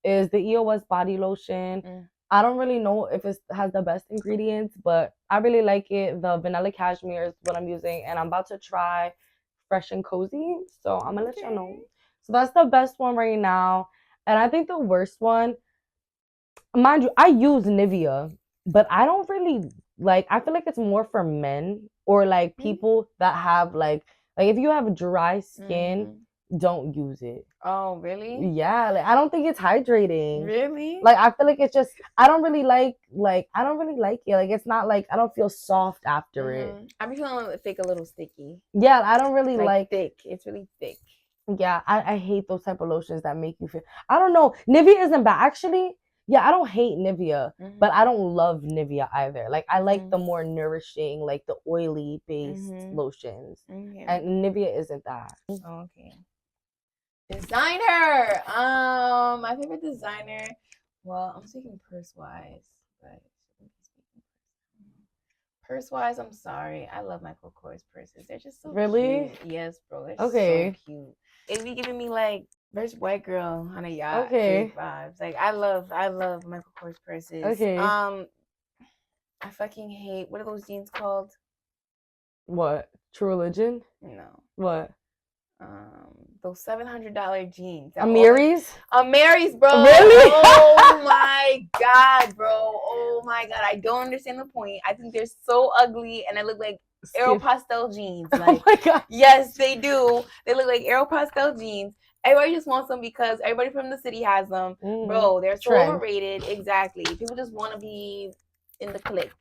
is the EOS body lotion. I don't really know if it has the best ingredients, but I really like it. The vanilla cashmere is what I'm using, and I'm about to try Fresh and Cozy, so I'm gonna let y'all know. So that's the best one right now, and I think the worst one, mind you, I use Nivea, but I don't really I feel like it's more for men or like people that have like if you have dry skin, don't use it. Oh, really? Yeah, I don't think it's hydrating. Really? I feel like it's just I don't really like it. It's not I don't feel soft after it. I be feeling a little sticky. Yeah, I don't really like thick. It's really thick. Yeah, I hate those type of lotions that make you feel. I don't know. Nivea isn't bad actually. Yeah, I don't hate Nivea, but I don't love Nivea either. I like the more nourishing, the oily based lotions, and Nivea isn't that. Oh, okay. Designer. My favorite designer. Well, I'm speaking purse wise, but purse wise, I'm sorry. I love Michael Kors purses. They're just so cute. Yes, bro. They're so cute. It be giving me there's white girl on a yacht vibes. I love Michael Kors purses. Okay. I fucking hate, what are those jeans called? What? True Religion? No. What? Those $700 jeans. Amaris? Amaris, bro. Really? Oh my god, bro. Oh my god. I don't understand the point. I think they're so ugly and they look like Aeropostale jeans. Oh my god. Yes, they do. They look like Aeropostale jeans. Everybody just wants them because everybody from the city has them. Bro, they're so overrated. Exactly. People just want to be in the clique.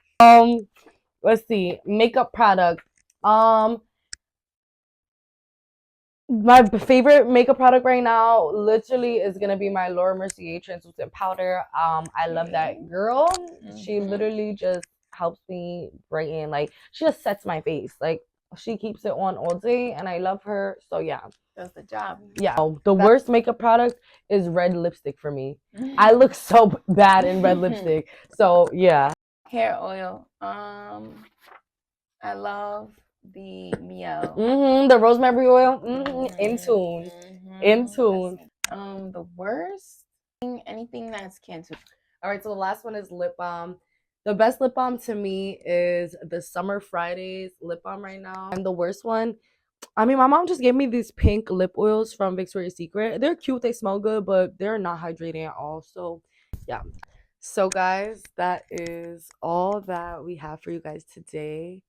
Let's see. Makeup product. My favorite makeup product right now literally is gonna be my Laura Mercier translucent powder. I love that girl. She literally just helps me brighten. She just sets my face. She keeps it on all day, and I love her. So yeah, does the job. Yeah. The worst makeup product is red lipstick for me. I look so bad in red lipstick. So yeah. Hair oil. I love the Miel. The rosemary oil. In tune. In tune. The worst anything that's skin tone. All right, so the last one is lip balm. The best lip balm to me is the Summer Fridays lip balm right now. And the worst one, I mean, my mom just gave me these pink lip oils from Victoria's Secret. They're cute, they smell good, but they're not hydrating at all. So, yeah. So, guys, that is all that we have for you guys today.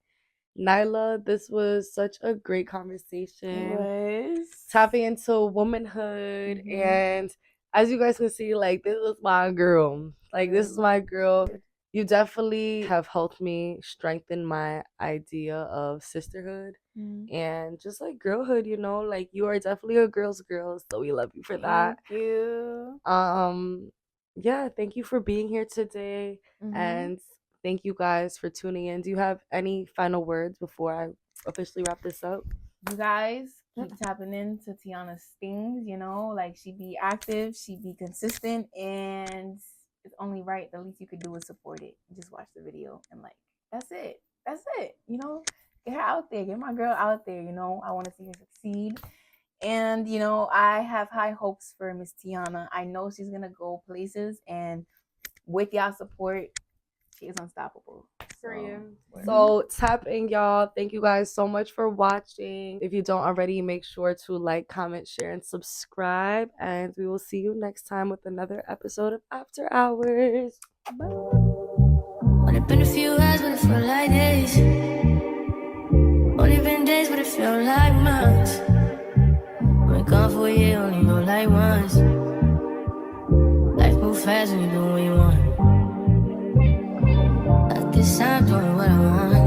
Nyla, this was such a great conversation. It was Tapping into womanhood. And as you guys can see, like, this is my girl. Like, this is my girl. You definitely have helped me strengthen my idea of sisterhood and just like girlhood, you know, like you are definitely a girl's girl, so we love you for that. Thank you. Yeah, thank you for being here today, and thank you guys for tuning in. Do you have any final words before I officially wrap this up? You guys keep tapping into Tiana's things, you know, like she be active, she be consistent, and it's only right. The least you could do is support it. Just watch the video and like that's it. That's it. You know, get her out there, get my girl out there, you know. I want to see her succeed. And you know, I have high hopes for Miss Tiana. I know she's gonna go places, and with y'all support, she is unstoppable. So tap in, y'all. Thank you guys so much for watching. If you don't already, make sure to like, comment, share, and subscribe. And we will see you next time with another episode of After Hours. Bye. Only been a few hours, but it felt like days. Only been days, but it felt like months. Been gone for a year, only know like once. Life move fast when you do what you want. At this time, doing what I want.